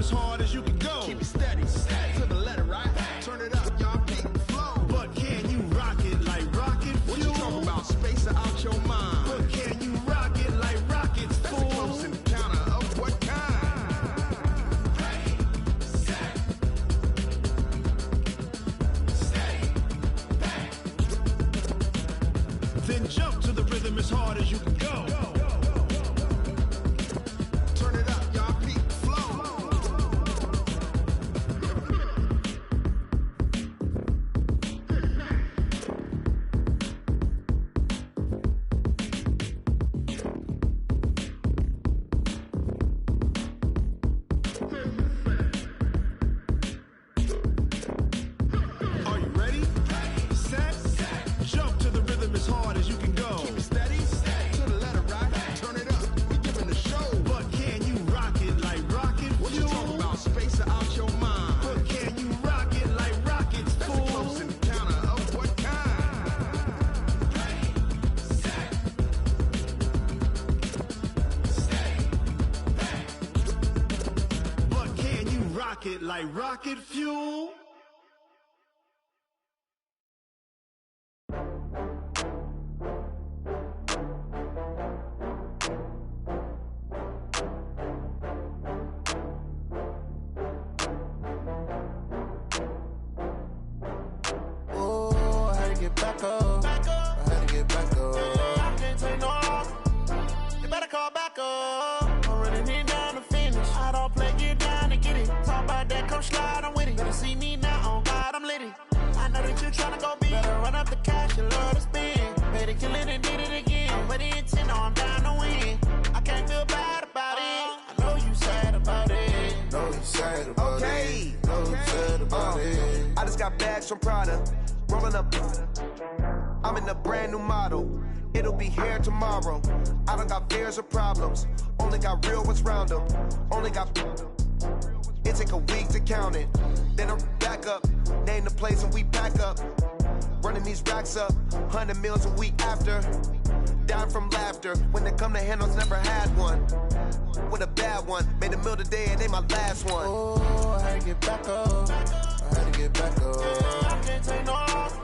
as hard as you can go. Keep it steady, steady to the letter, right? Turn it up, y'all peak flow. But can you rock it like rocket fuel? What you talking about? Space out your mind. But can you rock it like rockets, That's fool? a close encounter of what kind? Then jump to the rhythm as hard as you can go. Turn it up, y'all peak flow. Are you ready? Set. Jump to the rhythm as hard as you can go. Keep it steady to the letter, right? Turn it up, we giving the show. But can you rock it like rocket What you fuel? talking about? Space out your mind. But can you rock it like rockets, That's a close fool? encounter of what kind? But can you rock it like rocket fuel? Oh, I had to get back up. I had to get back up. I can't take no loss. You better call back up. I'm running it down to finish. I don't play, get down to get it. Talk about that, come slide, I'm with it. Better see me now, on God, I'm lit it. I know that you tryna go big. Better run up the cash, you love to spend. Better kill it and did it again. But the intent, no, I'm down to win. I can't feel bad about it. I know you sad about it. Know you sad about Okay. it. Know you sad about it. I just got bags from Prada, rolling up. I'm in a brand new model. It'll be here tomorrow. I don't got fears or problems. Only got real ones round them. Only got. It take a week to count it. Then I'm back up. Name the place and we pack up. Running these racks up. 100 meals a week after. Down from laughter. When they come to handles, never had one. With a bad one. Made a meal today and they my last one. Oh, I had to get back up. I had to get back up. I can't take no loss.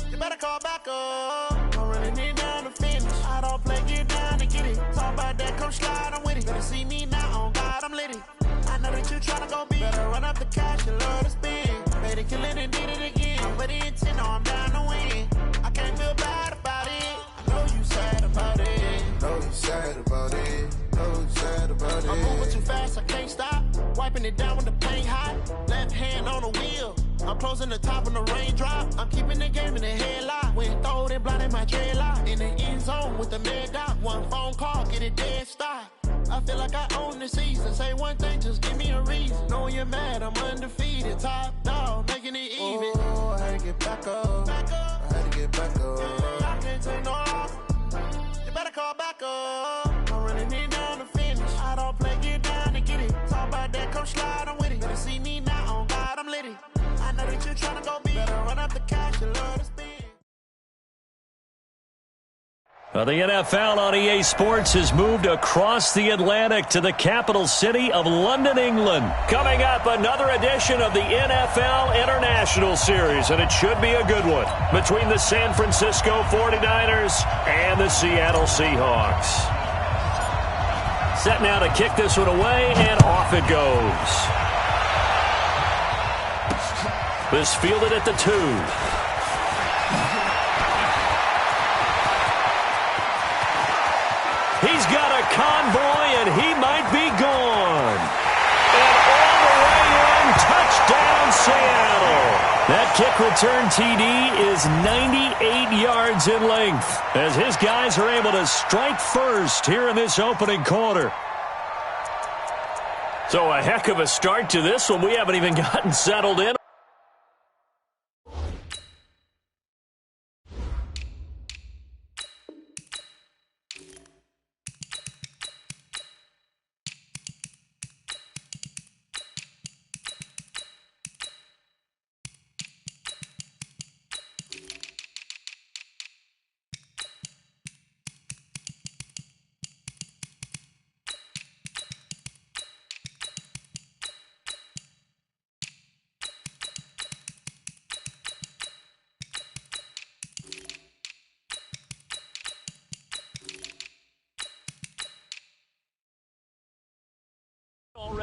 You better call back up. I'm running it down to finish. I don't play, get down to get it. Talk about that, come slide, I'm with it. Better see me now, on God, I'm lit it. I know that you tryna go big. Better run up the cash, you love to spend. Better kill it and did it again. But the intent, no, I'm down to win. I can't feel bad about it. I know you sad about it. Know you sad about it. Know you sad about I'm moving it. too fast, I can't stop. Wiping it down when the paint hot. Left hand on the wheel. I'm closing the top when the raindrop. I'm keeping the game in the headlock. When throwed and blinded my dreadlock. In the end zone with the mad dot. One phone call, get it dead stop. I feel like I own the season. Say one thing, just give me a reason. Knowing you're mad, I'm undefeated. Top dog, making it even. Oh, I had to get back up. I had to get back up. I can't take no loss. You better call back up. I'm running it down to finish. I don't play, get down to get it. Talk about that, come slide, I'm with it. Better see me now, on God, I'm lit it. I know that you tryna go big. Better run up the cash, you love to spend. Well, the NFL on EA Sports has moved across the Atlantic to the capital city of London, England. Coming up, another edition of the NFL International Series, and it should be a good one, between the San Francisco 49ers and the Seattle Seahawks. Set now to kick this one away, and off it goes. This fielded at the 2. He's got a convoy, and he might be gone. And all the way in, touchdown, Seattle. That kick return TD is 98 yards in length, as his guys are able to strike first here in this opening quarter. So a heck of a start to this one. We haven't even gotten settled in.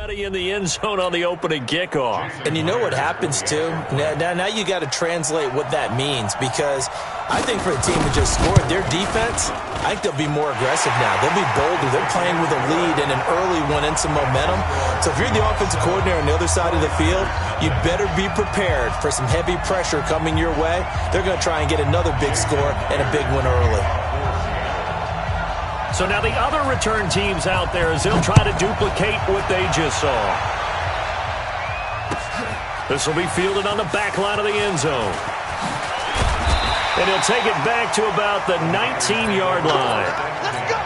ready in the end zone on the opening kickoff. And you know what happens, too? Now you got to translate what that means, because I think for a team that just scored, their defense, I think they'll be more aggressive now. They'll be bolder. They're playing with a lead and an early one and some momentum. So if you're the offensive coordinator on the other side of the field, you'd better be prepared for some heavy pressure coming your way. They're going to try and get another big score and a big one early. So now the other return teams out there as they'll try to duplicate what they just saw. This will be fielded on the back line of the end zone. And he'll take it back to about the 19-yard line. Let's go!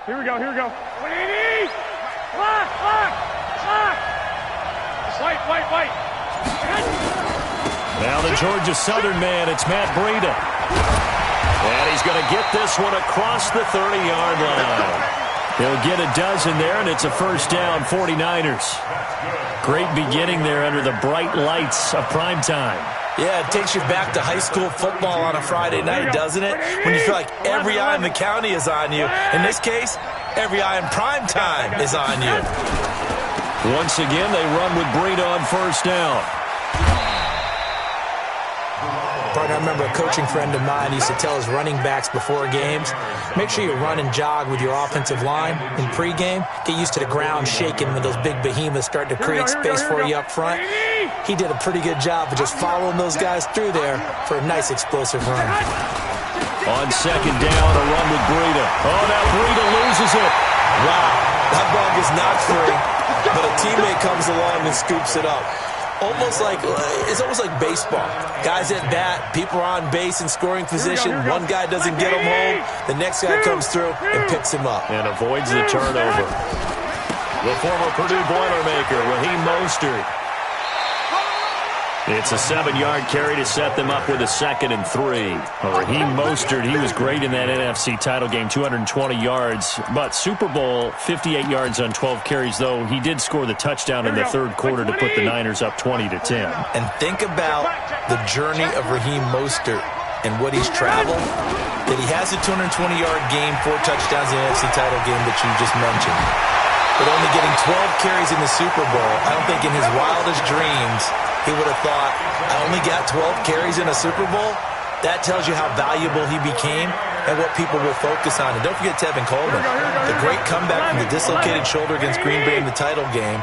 Here we go, here we go. Wait! Lock! Wait! Now the Georgia Southern man, it's Matt Breida. And he's going to get this one across the 30-yard line. He'll get a dozen there, and it's a first down, 49ers. Great beginning there under the bright lights of primetime. Yeah, it takes you back to high school football on a Friday night, doesn't it? When you feel like every eye in the county is on you. In this case, every eye in prime time is on you. Once again, they run with Breida on first down. Partner, I remember a coaching friend of mine used to tell his running backs before games, make sure you run and jog with your offensive line in pregame. Get used to the ground shaking when those big behemoths start to create space for you up front. He did a pretty good job of just following those guys through there for a nice explosive run. On second down, a run with Breida. Oh, now Breida loses it. Wow, that ball gets knocked free, but a teammate comes along and scoops it up. It's almost like baseball. Guys at bat, people are on base in scoring position. One guy doesn't get him home. The next guy comes through and picks him up. And avoids the turnover. The former Purdue Boilermaker, Raheem Mostert. It's a 7-yard carry to set them up with a 2nd and 3. Raheem Mostert, he was great in that NFC title game, 220 yards. But Super Bowl, 58 yards on 12 carries, though he did score the touchdown in the third quarter to put the Niners up 20-10. And think about the journey of Raheem Mostert and what he's traveled. That he has a 220-yard game, 4 touchdowns in the NFC title game that you just mentioned. But only getting 12 carries in the Super Bowl, I don't think in his wildest dreams he would have thought, I only got 12 carries in a Super Bowl? That tells you how valuable he became and what people will focus on. And don't forget Tevin Coleman, the great comeback from the dislocated shoulder against Green Bay in the title game.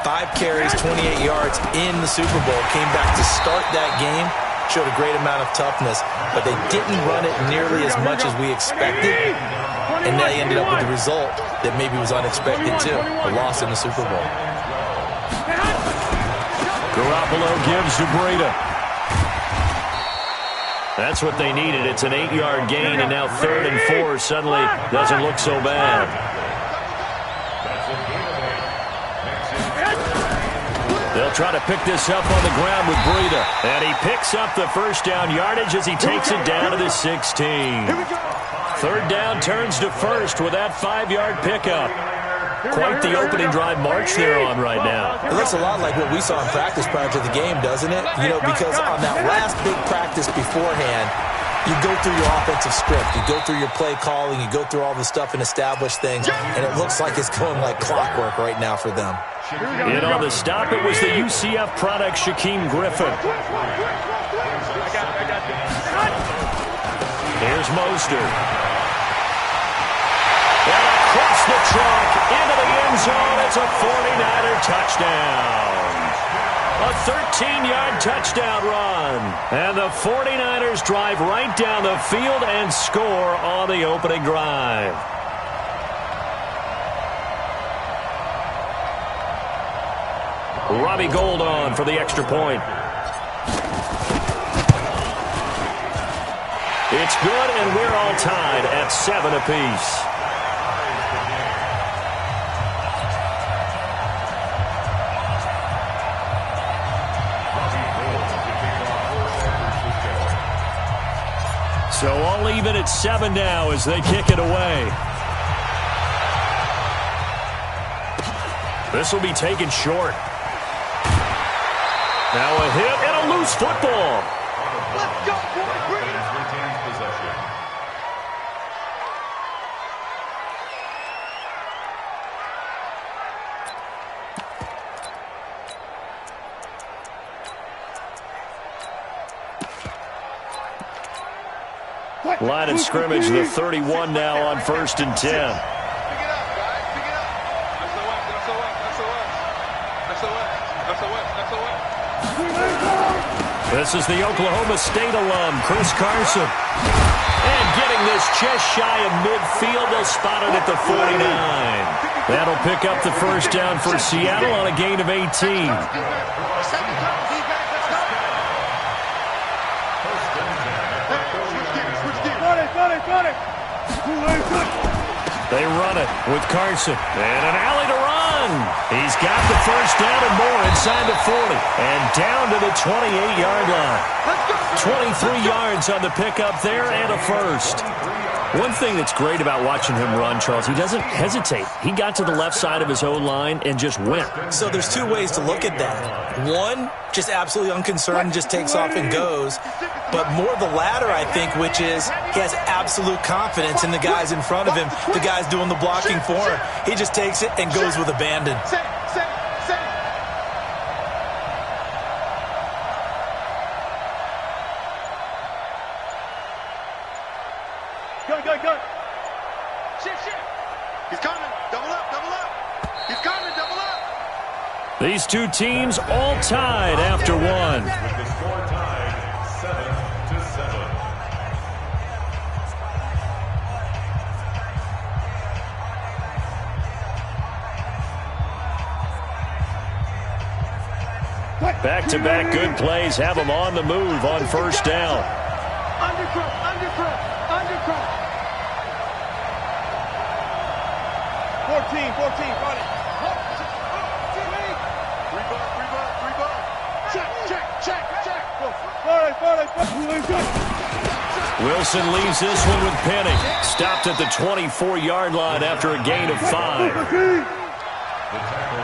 5 carries, 28 yards in the Super Bowl. Came back to start that game. Showed a great amount of toughness. But they didn't run it nearly as much as we expected. And they ended up with the result that maybe was unexpected too. A loss in the Super Bowl. Garoppolo gives to Breida. That's what they needed. It's an 8-yard gain, and now 3rd and 4 suddenly doesn't look so bad. They'll try to pick this up on the ground with Breida. And he picks up the first down yardage as he takes it down to the 16. 3rd down turns to first with that 5-yard pickup. Quite the opening drive march they're on right now. It looks a lot like what we saw in practice prior to the game, doesn't it? You know, because on that last big practice beforehand, you go through your offensive script, you go through your play calling, you go through all the stuff and establish things, and it looks like it's going like clockwork right now for them. And on the stop, it was the UCF product, Shaquem Griffin. Here's Mostert. truck into the end zone. It's a 49er touchdown. A 13-yard touchdown run. And the 49ers drive right down the field and score on the opening drive. Robbie Gould on for the extra point. It's good, and we're all tied at 7 apiece. So all even at 7 now as they kick it away. This will be taken short. Now a hit and a loose football. Let's go, boys. Bring it up. Retains possession. Line of scrimmage, the 31 now on 1st and 10. Pick it up, guys. Pick it up. SOS. This is the Oklahoma State alum, Chris Carson. And getting this just shy of midfield, they'll spot it at the 49. That'll pick up the first down for Seattle on a gain of 18. They run it with Carson. And an alley to run. He's got the first down and more inside the 40. And down to the 28-yard line. 23 yards on the pickup there and a first. One thing that's great about watching him run, Charles, he doesn't hesitate. He got to the left side of his own line and just went. So there's two ways to look at that. One, just absolutely unconcerned, just takes off and goes. But more the latter, I think, which is he has absolute confidence in the guys in front of him, the guys doing the blocking for him. He just takes it and goes with abandon. Go. Shift. He's coming. Double up. He's coming. Double up. These two teams all tied after one. With the score tied 7-7. Back-to-back good plays have them on the move on first down. Undercross. 14, got it. Check. Wilson leaves this one with Penny. Stopped at the 24-yard line after a gain of 5. The tackle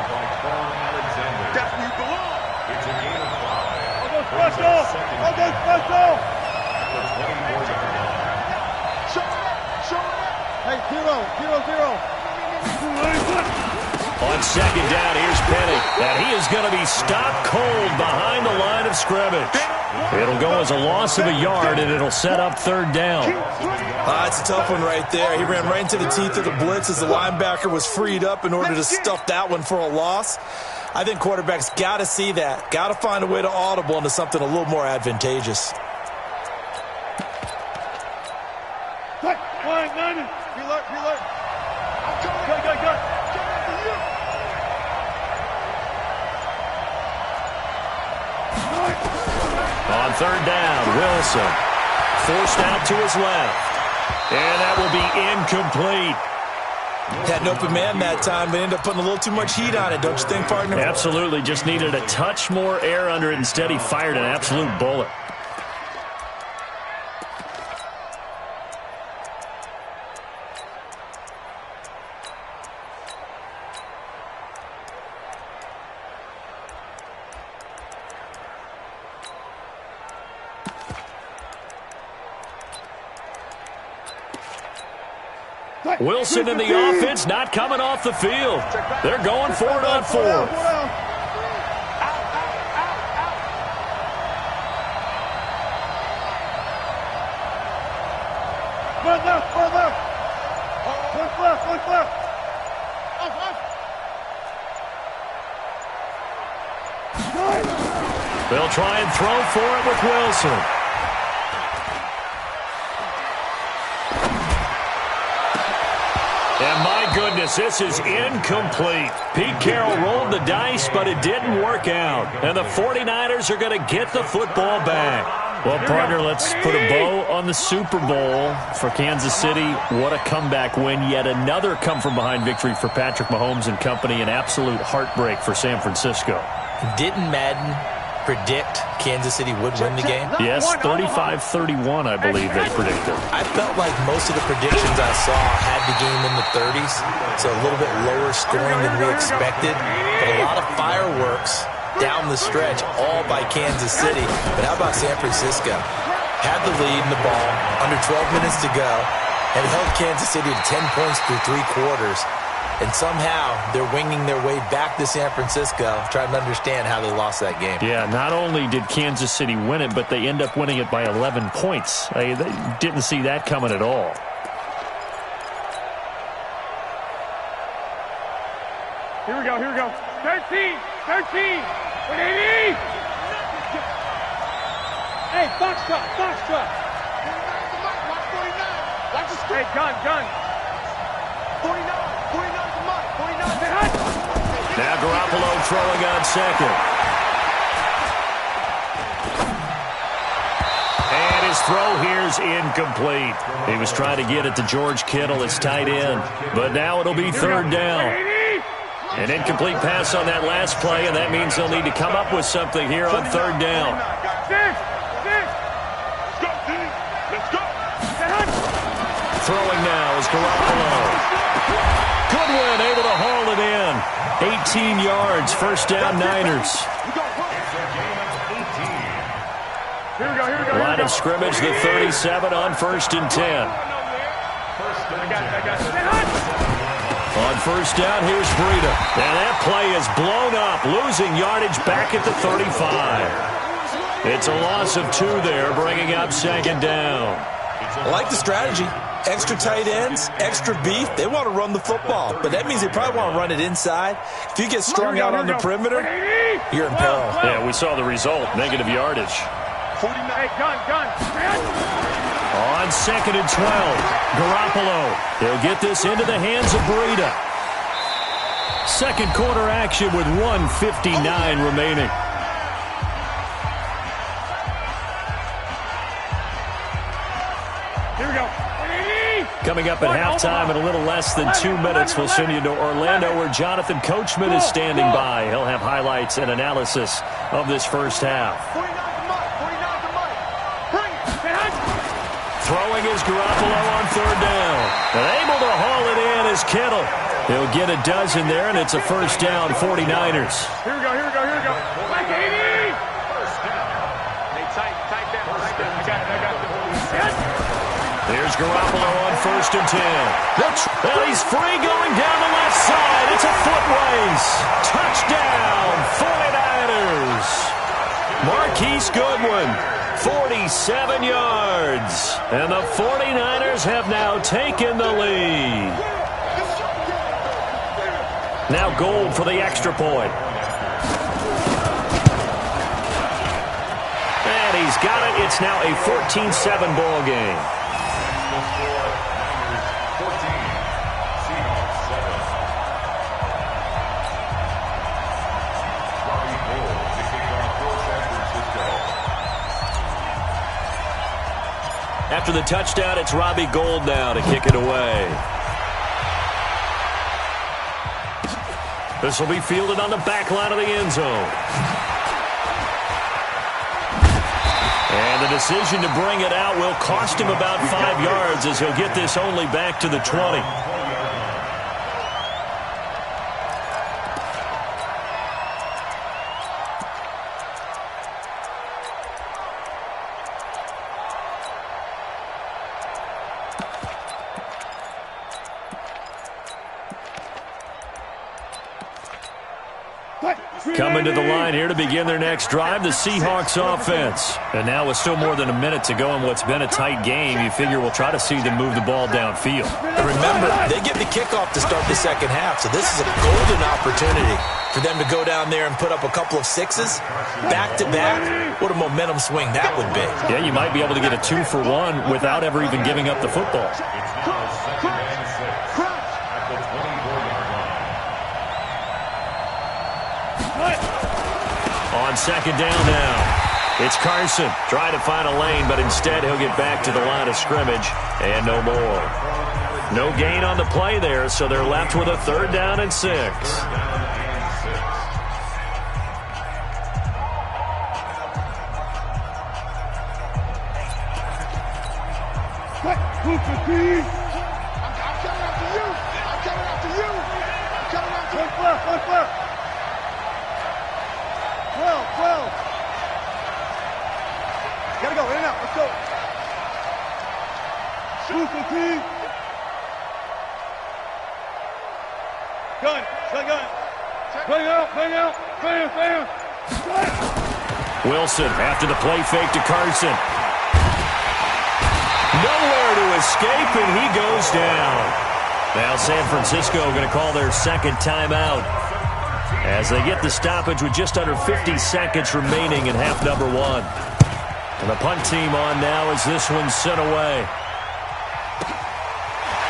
by Carl Alexander. That's where you belong. It's a gain of 5. I'll go special. The 24-yard line. Show it up. Hey, 0. On second down, here's Penny. And he is going to be stopped cold behind the line of scrimmage. It'll go as a loss of a yard, and it'll set up third down. It's a tough one right there. He ran right into the teeth of the blitz as the linebacker was freed up in order to stuff that one for a loss. I think quarterbacks got to see that. Got to find a way to audible into something a little more advantageous. Preload. Go. On third down, Wilson forced out to his left. And that will be incomplete. Had an open man that time, but ended up putting a little too much heat on it, don't you think, partner? Absolutely. Just needed a touch more air under it. Instead, he fired an absolute bullet. Wilson in the offense, not coming off the field. They're going for it on fourth. Left. They'll try and throw for it with Wilson. And my goodness, this is incomplete. Pete Carroll rolled the dice, but it didn't work out. And the 49ers are going to get the football back. Well, partner, let's put a bow on the Super Bowl for Kansas City. What a comeback win. Yet another come-from-behind victory for Patrick Mahomes and company. An absolute heartbreak for San Francisco. Didn't Madden predict Kansas City would win the game? Yes, 35-31, I believe they predicted. I felt like most of the predictions I saw had the game in the 30s, so a little bit lower scoring than we expected. But a lot of fireworks down the stretch, all by Kansas City. But how about San Francisco? Had the lead in the ball, under 12 minutes to go, and held Kansas City to 10 points through 3 quarters. And somehow they're winging their way back to San Francisco, trying to understand how they lost that game. Yeah, not only did Kansas City win it, but they end up winning it by 11 points. They didn't see that coming at all. Here we go, here we go. 13. 180. Hey, box truck. Watch the screen. Hey, gun. 49 to Mike. 49 to Now Garoppolo throwing on second. And his throw here's incomplete. He was trying to get it to George Kittle, his tight end. But now it'll be third down. An incomplete pass on that last play, and that means they'll need to come up with something here on third down. Throwing now is Garoppolo. Goodwin able to haul it in. 18 yards, first down Niners. Here we go. Line of scrimmage, the 37 on 1st and 10. On first down, here's Breida. And that play is blown up, losing yardage back at the 35. It's a loss of 2 there, bringing up second down. I like the strategy. Extra tight ends, extra beef. They want to run the football, but that means they probably want to run it inside. If you get strung out on the perimeter, you're in peril. Yeah, we saw the result, negative yardage. Hey, gun. On 2nd and 12, Garoppolo. He'll get this into the hands of Breida. Second quarter action with 1:59 remaining. Here we go. Coming up at halftime in a little less than 2 minutes, we'll send you to Orlando where Jonathan Coachman is standing by. He'll have highlights and analysis of this first half. Throwing is Garoppolo on third down. And able to haul it in is Kittle. He'll get a dozen there, and it's a first down, 49ers. Here we go. Like 80. First down. Hey, tight down. I got it. Here's Garoppolo on 1st and 10. And he's free going down the left side. It's a foot race. Touchdown, 49ers. Marquise Goodwin, 47 yards. And the 49ers have now taken the lead. Now Gold for the extra point. And he's got it. It's now a 14-7 ball game. After the touchdown, it's Robbie Gould now to kick it away. This will be fielded on the back line of the end zone. And the decision to bring it out will cost him about 5 yards as he'll get this only back to the 20. Coming to the line here to begin their next drive, the Seahawks offense. And now with still more than a minute to go in what's been a tight game, you figure we'll try to see them move the ball downfield. Remember, they get the kickoff to start the second half, so this is a golden opportunity for them to go down there and put up a couple of sixes back-to-back. What a momentum swing that would be. Yeah, you might be able to get a 2-for-1 without ever even giving up the football. On second down now, it's Carson trying to find a lane, but instead he'll get back to the line of scrimmage and no more. No gain on the play there, so they're left with a 3rd down and 6. Gotta go, in and out, let's go. Shoot, fatigue. Gun, gun. Bang out, bam. Wilson after the play fake to Carson. Nowhere to escape, and he goes down. Now San Francisco going to call their second timeout as they get the stoppage with just under 50 seconds remaining in half number 1. And the punt team on now as this one's sent away.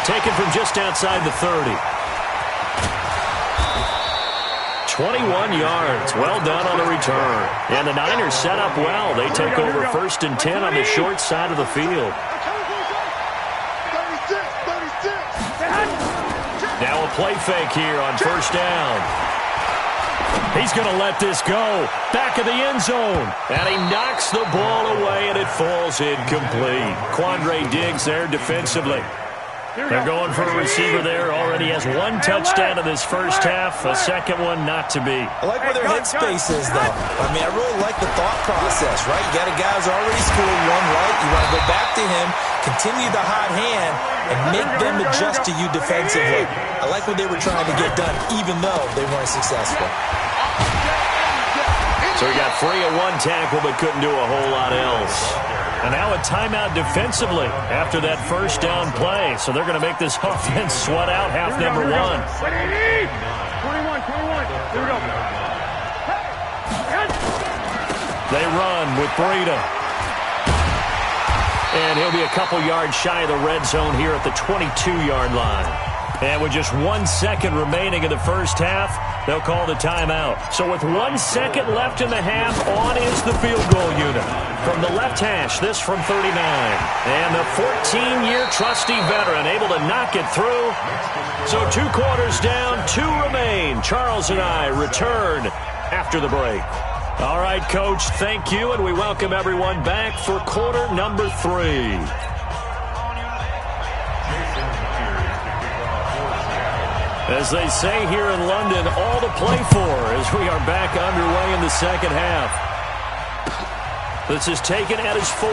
Taken from just outside the 30. 21 yards. Well done on the return. And the Niners set up well. They take over 1st and 10 on the short side of the field. Now a play fake here on 1st down. He's going to let this go. Back of the end zone. And he knocks the ball away, and it falls incomplete. Quandre Diggs there defensively. They're going for a receiver there. Already has 1 touchdown in this first half. A second one not to be. I like where their headspace is, though. I mean, I really like the thought process, right? You got a guy who's already scored one, right? You want to go back to him, continue the hot hand, and make them adjust to you defensively. I like what they were trying to get done, even though they weren't successful. So he got free of 1 tackle, but couldn't do a whole lot else. And now a timeout defensively after that 1st down play. So they're going to make this offense sweat out half number 1. 21. Here we go. They run with Breida. And he'll be a couple yards shy of the red zone here at the 22-yard line. And with just 1 second remaining in the first half, they'll call the timeout. So with 1 second left in the half, on is the field goal unit. From the left hash, this from 39. And the 14-year trusty veteran able to knock it through. So 2 quarters down, 2 remain. Charles and I return after the break. All right, Coach, thank you, and we welcome everyone back for quarter number 3. As they say here in London, all to play for as we are back underway in the second half. This is taken at his 4.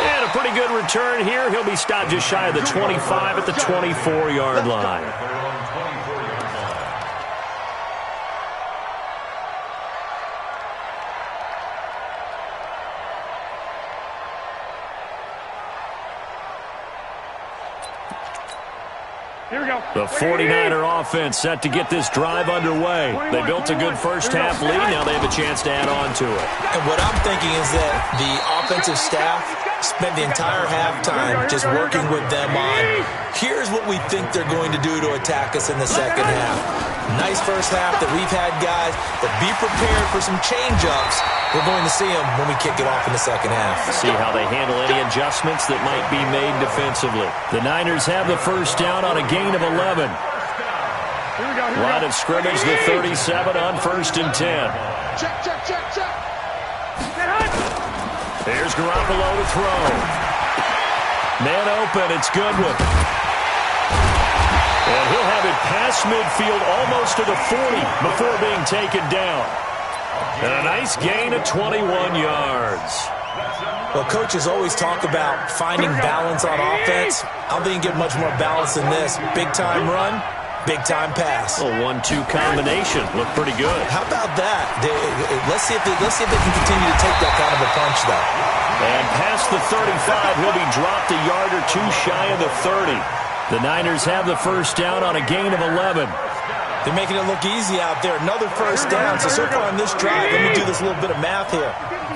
And a pretty good return here. He'll be stopped just shy of the 25 at the 24-yard line. The 49er offense set to get this drive underway. They built a good first half lead. Now they have a chance to add on to it. And what I'm thinking is that the offensive staff spent the entire halftime just working with them on, here's what we think they're going to do to attack us in the second half. Nice first half that we've had, guys, but be prepared for some change-ups. We're going to see them when we kick it off in the second half. See how they handle any adjustments that might be made defensively. The Niners have the first down on a gain of 11. Line of scrimmage, the 37 on 1st and 10. Check. Here's Garoppolo to throw. Man open, it's Goodwin. And he'll have it past midfield almost to the 40 before being taken down. And a nice gain of 21 yards. Well, coaches always talk about finding balance on offense. I don't think you get much more balance than this. Big-time run, Big-time pass. A 1-2 combination. Looked pretty good. How about that? Let's see if they can continue to take that kind of a punch, though. And past the 35, he'll be dropped a yard or two shy of the 30. The Niners have the first down on a gain of 11. They're making it look easy out there. Another first down. So far on this drive, let me do this little bit of math here.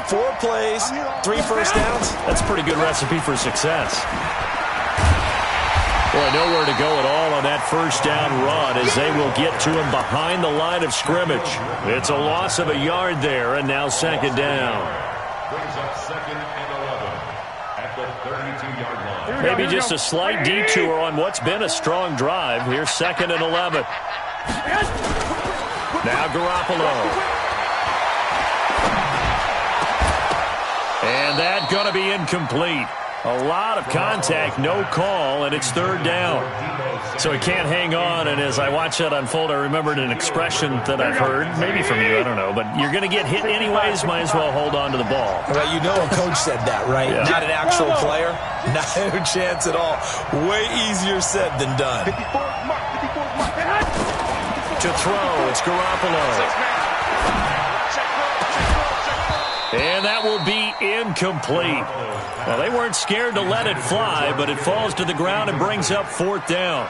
4 plays, 3 first downs. That's a pretty good recipe for success. Well, nowhere to go at all on that first down run as they will get to him behind the line of scrimmage. It's a loss of a yard there, and now second down. Brings up second and 11 at the 32-yard line. Maybe just a slight detour on what's been a strong drive. Here's second and 11. Now Garoppolo. And that's going to be incomplete. A lot of contact, no call, and it's third down. So he can't hang on, and as I watch that unfold, I remembered an expression that I've heard, maybe from you, I don't know, but you're going to get hit anyways, might as well hold on to the ball. Well, you know a coach said that, right? Yeah. Not an actual player. Not a chance at all. Way easier said than done. To throw, it's Garoppolo. And that will be incomplete. Well, they weren't scared to let it fly, but it falls to the ground and brings up fourth down.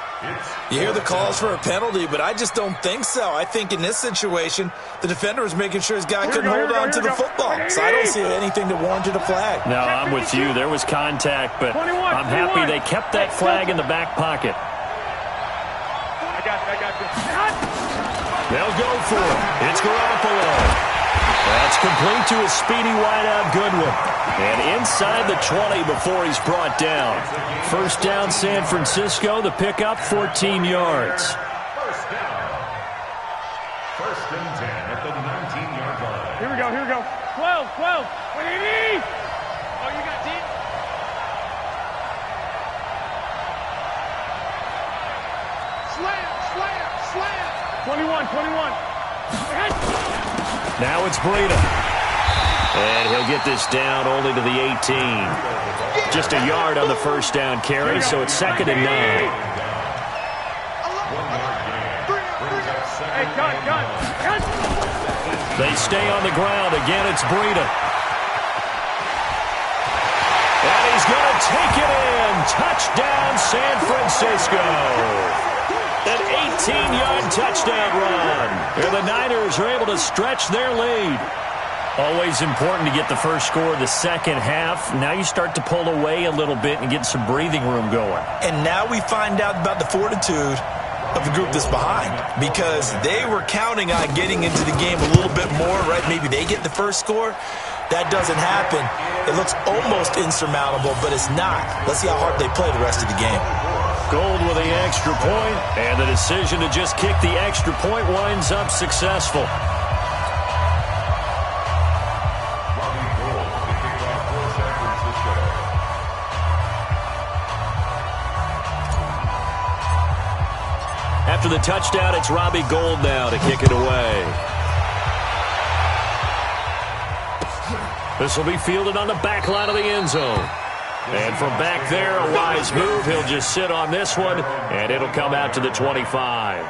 You hear the calls for a penalty, but I just don't think so. I think in this situation, the defender was making sure his guy couldn't hold on to the football. So I don't see anything that warranted a flag. No, I'm with you. There was contact, but I'm happy they kept that flag in the back pocket. I got you. They'll go for it. It's Garoppolo. That's complete to a speedy wideout Goodwin. And inside the 20 before he's brought down. First down San Francisco. The pickup 14 yards. First down. First and 10 at the 19-yard line. Here we go. 12. What do you need? Oh, you got deep? Slam. 21. Now it's Breida. And he'll get this down only to the 18. Just a yard on the first down carry, so it's second and 9. Hey, cut. They stay on the ground. Again, it's Breida. And he's going to take it in. Touchdown, San Francisco. An 18-yard touchdown run. And the Niners are able to stretch their lead. Always important to get the first score of the second half. Now you start to pull away a little bit and get some breathing room going. And now we find out about the fortitude of the group that's behind, because they were counting on getting into the game a little bit more, right? Maybe they get the first score. That doesn't happen. It looks almost insurmountable, but it's not. Let's see how hard they play the rest of the game. Gold with the extra point, and the decision to just kick the extra point winds up successful. After the touchdown, it's Robbie Gould now to kick it away. This will be fielded on the back line of the end zone. And from back there, a wise move. He'll just sit on this one, and it'll come out to the 25.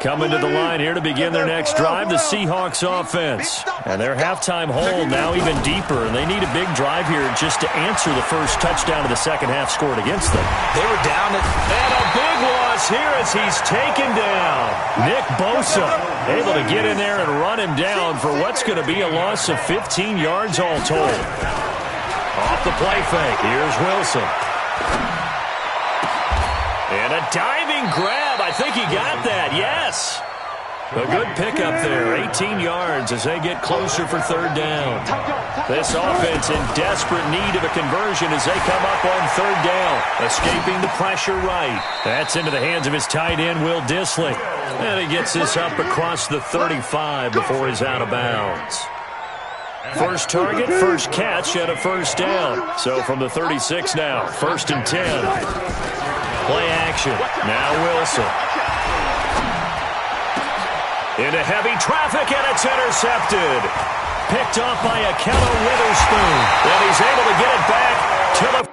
Coming to the line here to begin their next drive, the Seahawks offense. And their halftime hole now even deeper, and they need a big drive here just to answer the first touchdown of the second half scored against them. They were down at... And a big loss here as he's taken down. Nick Bosa able to get in there and run him down for what's going to be a loss of 15 yards all told. Off the play fake, here's Wilson. And a diving grab. I think he got that, yes. A good pickup there, 18 yards as they get closer for third down. This offense in desperate need of a conversion as they come up on third down. Escaping the pressure right. That's into the hands of his tight end, Will Dissly. And he gets this up across the 35 before he's out of bounds. First target, first catch, and a first down. So from the 36 now, first and 10. Play action. Now Wilson. Into heavy traffic, and it's intercepted. Picked off by Akello Witherspoon. And he's able to get it back to the...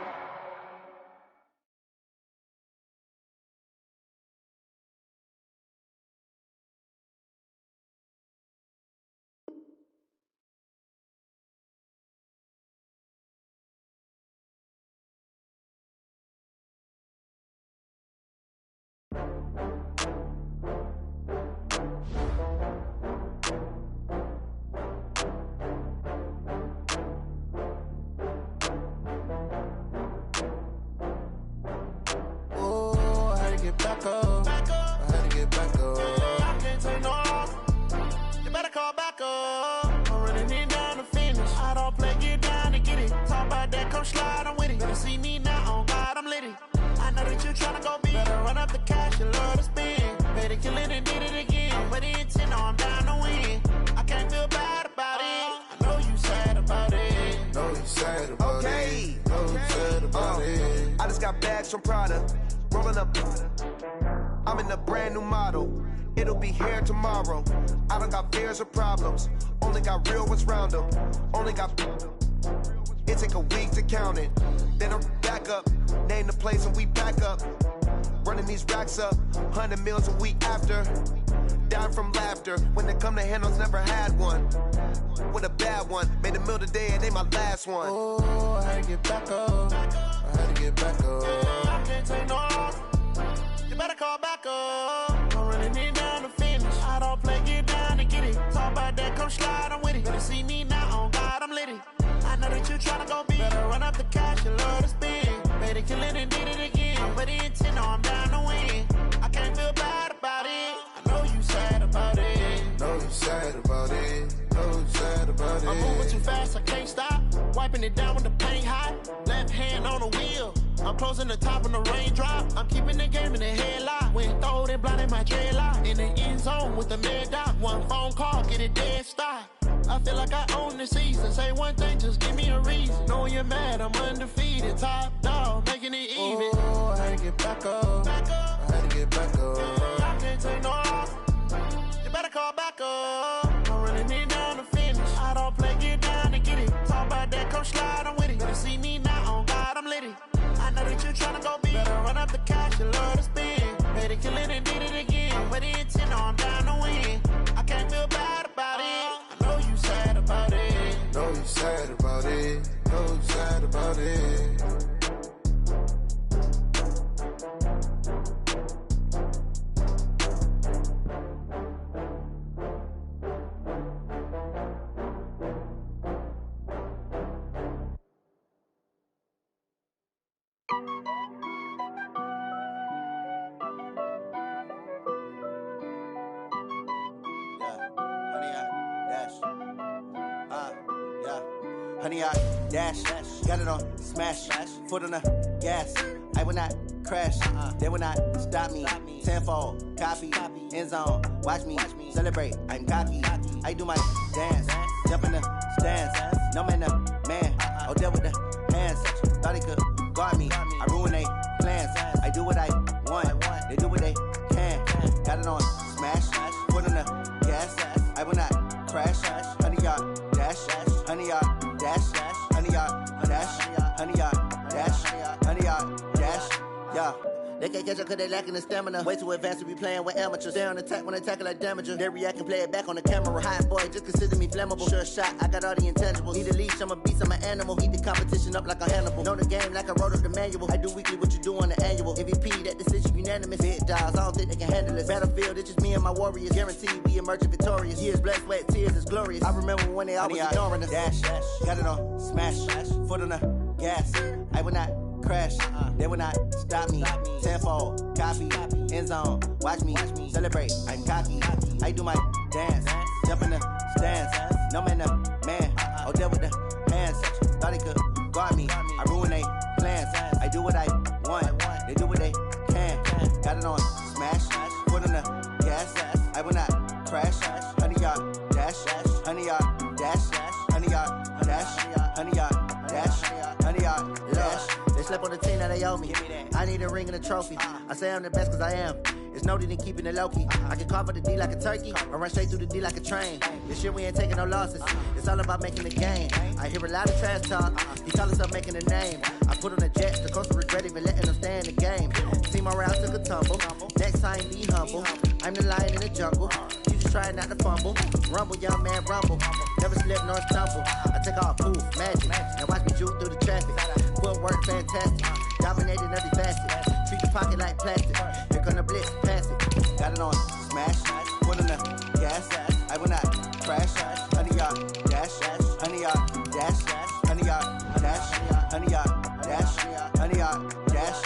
Back up. I had to get back up. I can't take no loss. You better call back up. I'm running in down to finish. I don't play, get down to get it. Talk about that, come slide, I'm with it. Better see me now, on God, I'm litty. I know that you tryna go big. Better run up the cash, you love to spend. Better kill it and did it again. I'm with the intent, no, I'm down to win. I can't feel bad about it. I know you sad about it. Know you sad about it. Know you sad about it. I just got bags from Prada. Rolling up, I'm in a brand new model. It'll be here tomorrow. I don't got fears or problems. Only got real ones round them. Only got. It take a week to count it. Then I'm back up. Name the place and we back up. Running these racks up. 100 meals a week after. Down from laughter. When they come to handles, never had one. With a bad one. Made a meal today and they my last one. Oh, I had to get back up. I had to get back up. I can't take no loss. You better call back up. I'm running in down to finish. I don't play, get down to get it. Talk about that, come slide, I'm with it. Better see me now, on God, I'm litty. I know that you tryna go big. Better run up the cash, you love to spend. Better kill it and did it again. I'm with the intent, no, I'm down to win. I can't feel bad about it. I know you sad about it. Know you sad about it. Know you sad about it. I'm moving too fast, I can't stop. Wiping it down with the paint hot. Left hand on the wheel. I'm closing the top when the raindrop. I'm keeping the game in the headlock. When throwed and blinded my dreadlock. In the end zone with the mad dot. One phone call, get it dead stop. I feel like I own the season. Say one thing, just give me a reason. Knowing you're mad, I'm undefeated. Top dog, making it even. Oh, I had to get back up. I had to get back up. I can't take no loss. You better call back up. I'm running in down to finish. I don't play, get down to get it. Talk about that, come slide, I'm with it. Better see me now, on God, I'm litty. I know that you tryna go big. Better run up the cash, you love to spend. Better kill it and did it again. I'm with the intent, no, I'm down to win. I can't feel bad about it. I know you sad about it. Know you sad about it. Know you sad about it. Honey, I dash, got it on smash, foot on the gas. I will not crash, they will not stop me. Tenfold, copy, end zone, watch me celebrate. I'm cocky, I do my dance, jump in the stands. No man, the man, oh, deal with the hands. Thought he could guard me, I ruin they plans. I do what I want, they do what they can. Got it on smash, foot on the gas. I will not crash, honey, y'all dash, honey, y'all dash, honey, y'all dash, honey, y'all dash, honey, y'all dash, yeah. They can't catch up cause they lacking the stamina. Way too advanced to be playing with amateurs. Stay on attack when attack like damager. They react and play it back on the camera. Hot boy, just consider me flammable. Sure shot, I got all the intangibles. Need a leash, I'm a beast, I'm an animal. Heat the competition up like a Hannibal. Know the game like I wrote up the manual. I do weekly what you do on the annual. MVP, that decision unanimous. Big dogs, I don't think they can handle it. Battlefield, it's just me and my warriors. Guaranteed we emerging victorious. Years, blood, sweat, tears, it's glorious. I remember when they always ignoring us. Dash, got it on smash, foot on the gas. I will not crash, they will not stop me. Tenfold, copy, end zone, watch me celebrate. I'm cocky, I do my dance, jump in the stands. No man, the man, oh, deal with the hands. Thought he could guard me, I ruin they plans. I do what I want, they do what they can. Got it on smash, foot on the gas. I will not crash, honey, y'all dash, honey, y'all dash, honey, y'all dash, honey, y'all dash, honey, y'all dash. They slept on the 17 that they owe me. I need a ring and a trophy. I say I'm the best cause I am. It's no need in keeping it low-key. I can carve up the D like a turkey or run straight through the D like a train. This shit, we ain't taking no losses. It's all about making the game. I hear a lot of trash talk. He call himself making a name. I put on the jet, the coast regret even letting them stay in the game. See my route took a tumble. Next time, be humble. I'm the lion in the jungle. You just trying not to fumble. Rumble, young man, rumble. Never slip nor stumble. I take off, poof, magic. Now watch me juke through the traffic. Footwork, fantastic. Dominating every facet. Treat your pocket like plastic. Here come the blitz, pass it. Got it on smash, foot on the gas. I will not crash. 100 yard dash, 100 yard dash, 100 yard dash, 100 yard dash, 100 yard dash.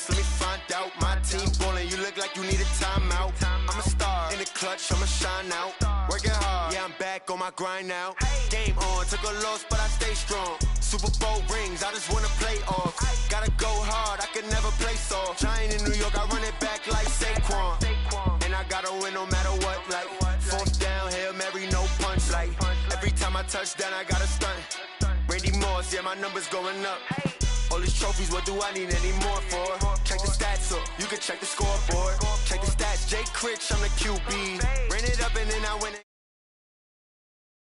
Let me find out. My team ballin', you look like you need a timeout. I'm a star in the clutch, I'ma shine out. Working hard, yeah, I'm back on my grind now. Game on, took a loss, but I stay strong. Super Bowl rings, I just wanna play off. Gotta go hard, I can never play soft. Giant in New York, I run it back like Saquon. And I gotta win no matter what, like fourth down, Hail Mary, no punch. Like every time I touch down, I gotta stunt. Randy Moss, yeah, my numbers going up. All these trophies, what do I need any more for? Check the stats up, you can check the scoreboard. Check the stats, Jay Critch, I'm the QB. Ran it up and then I went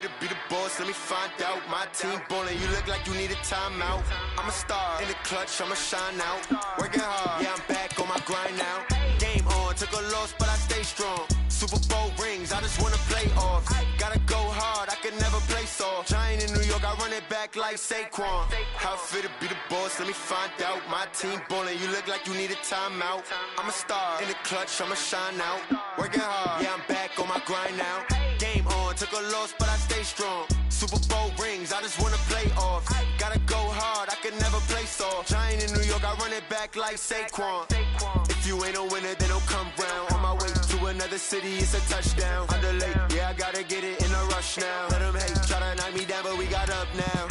to be the boss, let me find out. My team ballin', you look like you need a timeout. I'm a star in the clutch, I'ma shine out. Working hard, yeah, I'm back on my grind now. Game on, took a loss, but I stay strong. Super Bowl rings, I just wanna play off. Gotta go hard, I can never play soft. Giant in New York, I run it back like Saquon. How fit to be the boss, let me find out. My team ballin', you look like you need a timeout. I'm a star in the clutch, I'ma shine out. Working hard, yeah, I'm back on my grind now. Game on, took a loss, but I stay strong. Super Bowl rings, I just wanna play off. Gotta go hard, I can never play soft. Giant in New York, I run it back like Saquon. If you ain't a winner, then don't come round. On my way to another city, it's a touchdown. Underlay, yeah, I gotta get it in a rush now. Let them hate, try to knock me down, but we got up now.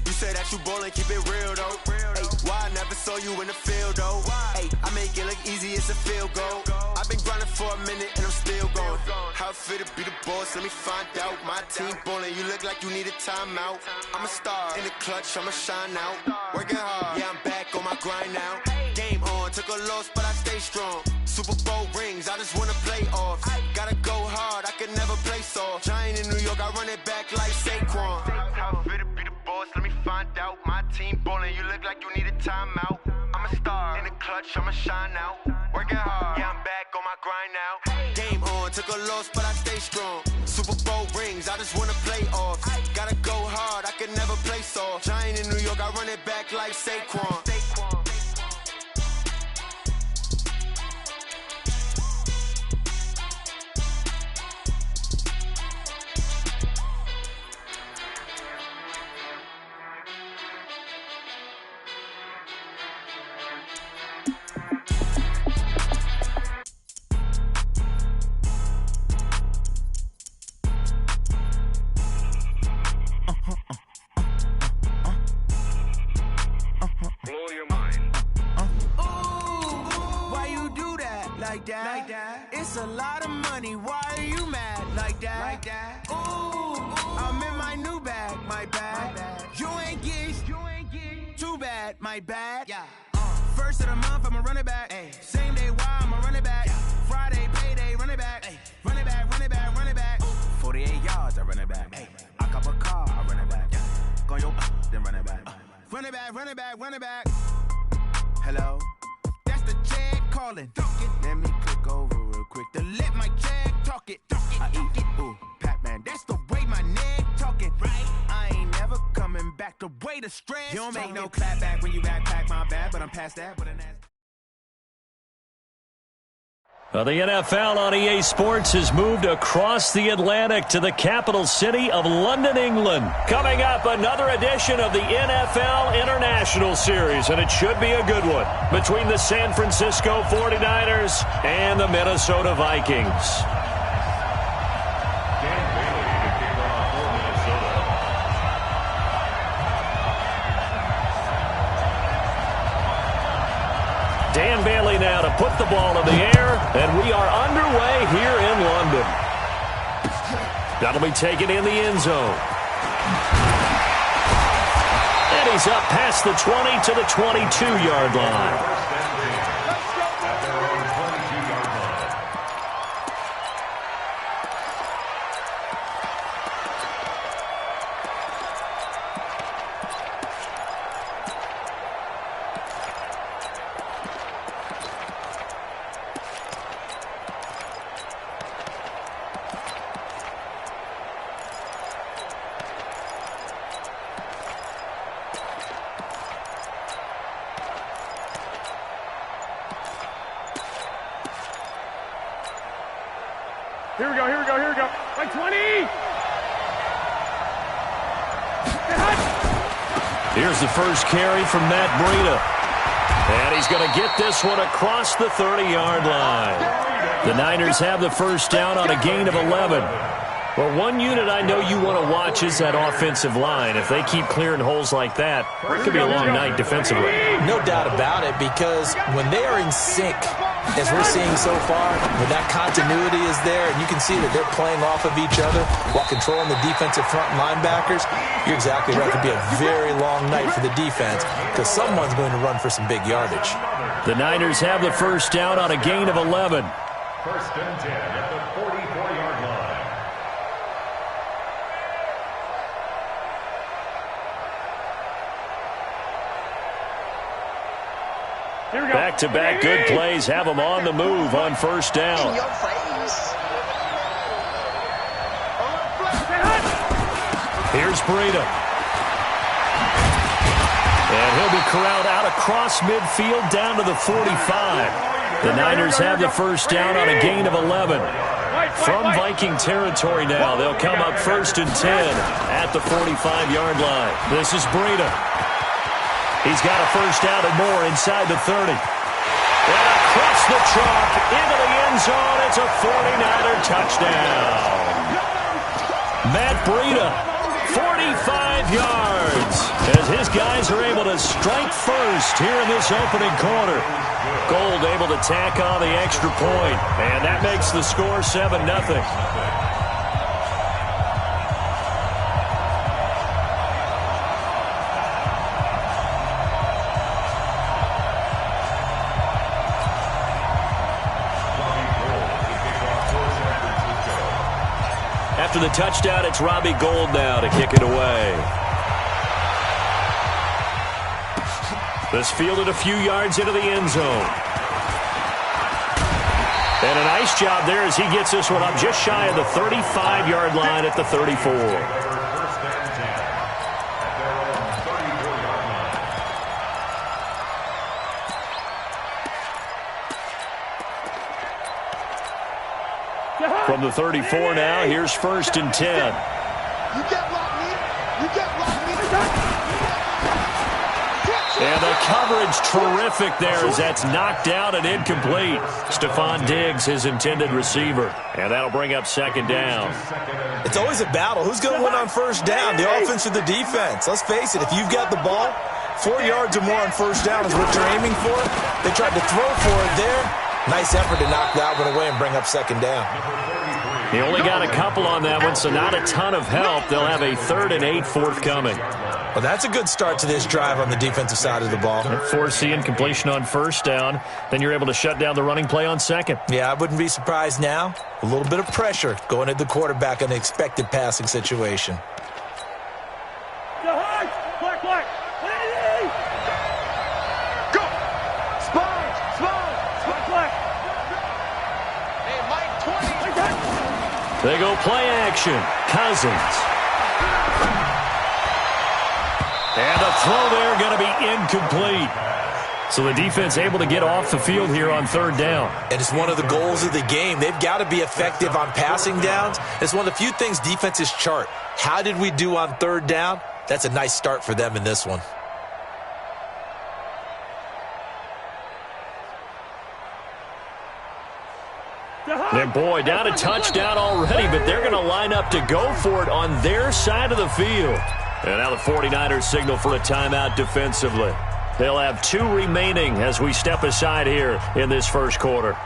You say that you ballin', keep it real though. Ay, why I never saw you in the field though? Ay, I make it look easy, it's a field goal. I've been grinding for a minute and I'm still going. How fit to be the boss, let me find out. My team ballin', you look like you need a timeout. I'm a star in the clutch, I'ma shine out. Working hard, yeah, I'm back on my grind now. Game on, took a loss, but I stay strong. Super Bowl rings, I just wanna play off. Gotta go hard, I can never play soft. Giant in New York, I run it back like Saquon. How fit to be the boss, let me find out. My team ballin', you look like you need a timeout. I'm a star in the clutch, I'ma shine out. Working hard, yeah, I'm back on my grind now. Game on, took a loss, but I stay strong. Super Bowl rings, I just wanna play off. Gotta go hard, I can never play soft. Giant in New York, I run it back like Saquon. Like that. It's a lot of money. Why are you mad like that? Ooh, I'm in my new bag. My bad. You ain't get too bad. My bad. Yeah. First of the month, I'ma run it back. Ay. Same day, why I'ma run it back. Yeah. Friday, payday, run it back. Ay. Run it back, run it back, run it back. 48 yards, I run it back. Ay. I cop a car, I run it back. Yeah. Go yo, then run it back. Run it back, run it back, run it back. Hello? That's the check calling. Let me click over real quick to let my check talk it. I eat it, ooh, Pac-Man. That's the way my neck talking. Right? I ain't never coming back the way the stress. You don't make no clap back when you backpack, my bad, but I'm past that. Well, the NFL on EA Sports has moved across the Atlantic to the capital city of London, England. Coming up, another edition of the NFL International Series, and it should be a good one, between the San Francisco 49ers and the Minnesota Vikings. to put the ball in the air, and we are underway here in London. That'll be taken in the end zone. And he's up past the 20 to the 22-yard line. Here we go, here we go, here we go. Like 20! Here's the first carry from Matt Breida. And he's going to get this one across the 30-yard line. The Niners have the first down on a gain of 11. Well, one unit I know you want to watch is that offensive line. If they keep clearing holes like that, it could be a long night defensively. No doubt about it, because when they are in sync, as we're seeing so far, when that continuity is there, and you can see that they're playing off of each other while controlling the defensive front linebackers, you're exactly right. It could be a very long night for the defense because someone's going to run for some big yardage. The Niners have the first down on a gain of 11. First and 10 at the 44-yard line. Back-to-back good plays have them on the move on first down. Here's Breida. And he'll be corralled out across midfield down to the 45. The Niners have the first down on a gain of 11. From Viking territory now, they'll come up first and 10 at the 45-yard line. This is Breida. He's got a first down and more inside the 30. And across the chalk into the end zone. It's a 49er touchdown. Matt Breida, 45 yards, as his guys are able to strike first here in this opening quarter. Gold able to tack on the extra point, and that makes the score 7-0. After the touchdown, it's Robbie Gould now to kick it away. This fielded a few yards into the end zone. And a nice job there as he gets this one up just shy of the 35-yard line at the 34. From the 34 now, here's first and 10. You get blocked me. You get blocked me. And the coverage terrific there as that's knocked out and incomplete. Stephon Diggs, his intended receiver. And that'll bring up second down. It's always a battle. Who's going to win on first down, the offense or the defense? Let's face it, if you've got the ball, 4 yards or more on first down is what you're aiming for. They tried to throw for it there. Nice effort to knock that one away and bring up second down. He only got a couple on that one, so not a ton of help. They'll have a 3rd and 8 forthcoming. Well, that's a good start to this drive on the defensive side of the ball. Forcing completion on first down. Then you're able to shut down the running play on second. Yeah, I wouldn't be surprised now. A little bit of pressure going at the quarterback in an expected passing situation. Go! Sponge! Black! Hey, Mike, 20! They go play action. Cousins. And a throw there going to be incomplete. So the defense able to get off the field here on third down. And it's one of the goals of the game. They've got to be effective on passing downs. It's one of the few things defenses chart. How did we do on third down? That's a nice start for them in this one. And boy, down a touchdown already, but they're going to line up to go for it on their side of the field. And now the 49ers signal for a timeout defensively. They'll have 2 remaining as we step aside here in this first quarter.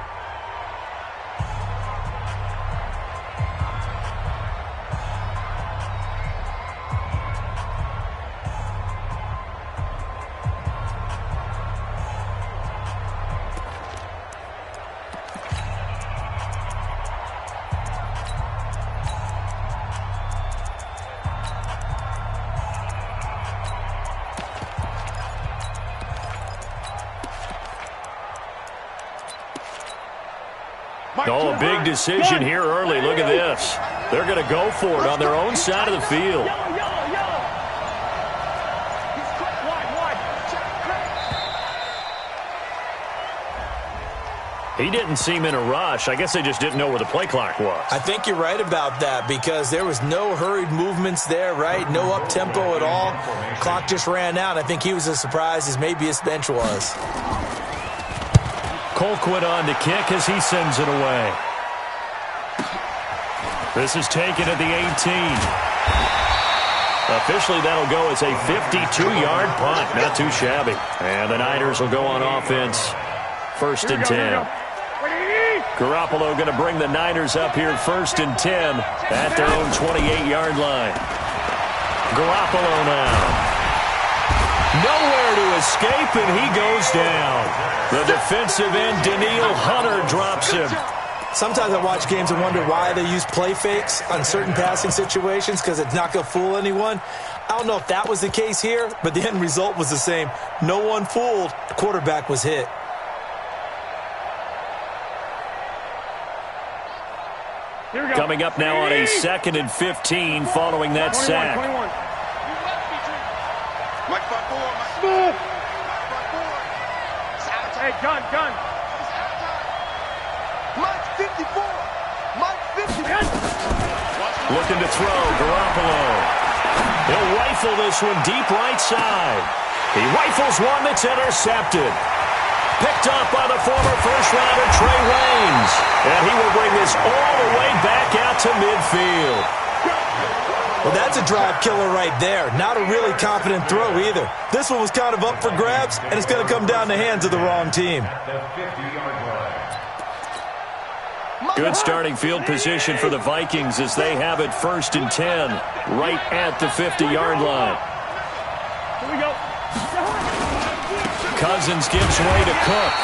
Oh, a big decision here early. Look at this. They're going to go for it on their own side of the field. He didn't seem in a rush. I guess they just didn't know where the play clock was. I think you're right about that because there was no hurried movements there, right? No up-tempo at all. Clock just ran out. I think he was as surprised as maybe his bench was. Colquitt on to kick as he sends it away. This is taken at the 18. Officially, that'll go as a 52-yard punt. Not too shabby. And the Niners will go on offense. 1st and 10. Garoppolo going to bring the Niners up here 1st and 10 at their own 28-yard line. Garoppolo now. Nowhere to escape, and he goes down. The defensive end, Danielle Hunter, drops him. Sometimes I watch games and wonder why they use play fakes on certain passing situations because it's not going to fool anyone. I don't know if that was the case here, but the end result was the same. No one fooled. The quarterback was hit. Coming up now on a 2nd and 15 following that sack. Hey, gun. Mike 54. Mike 54. Looking to throw, Garoppolo. He'll rifle this one deep right side. He rifles one that's intercepted. Picked off by the former first-rounder Trey Waynes. And he will bring this all the way back out to midfield. Well, that's a drive killer right there. Not a really confident throw either. This one was kind of up for grabs, and it's going to come down the hands of the wrong team. Good starting field position for the Vikings as they have it 1st and 10 right at the 50-yard line. Here we go. Cousins gives way to Cook.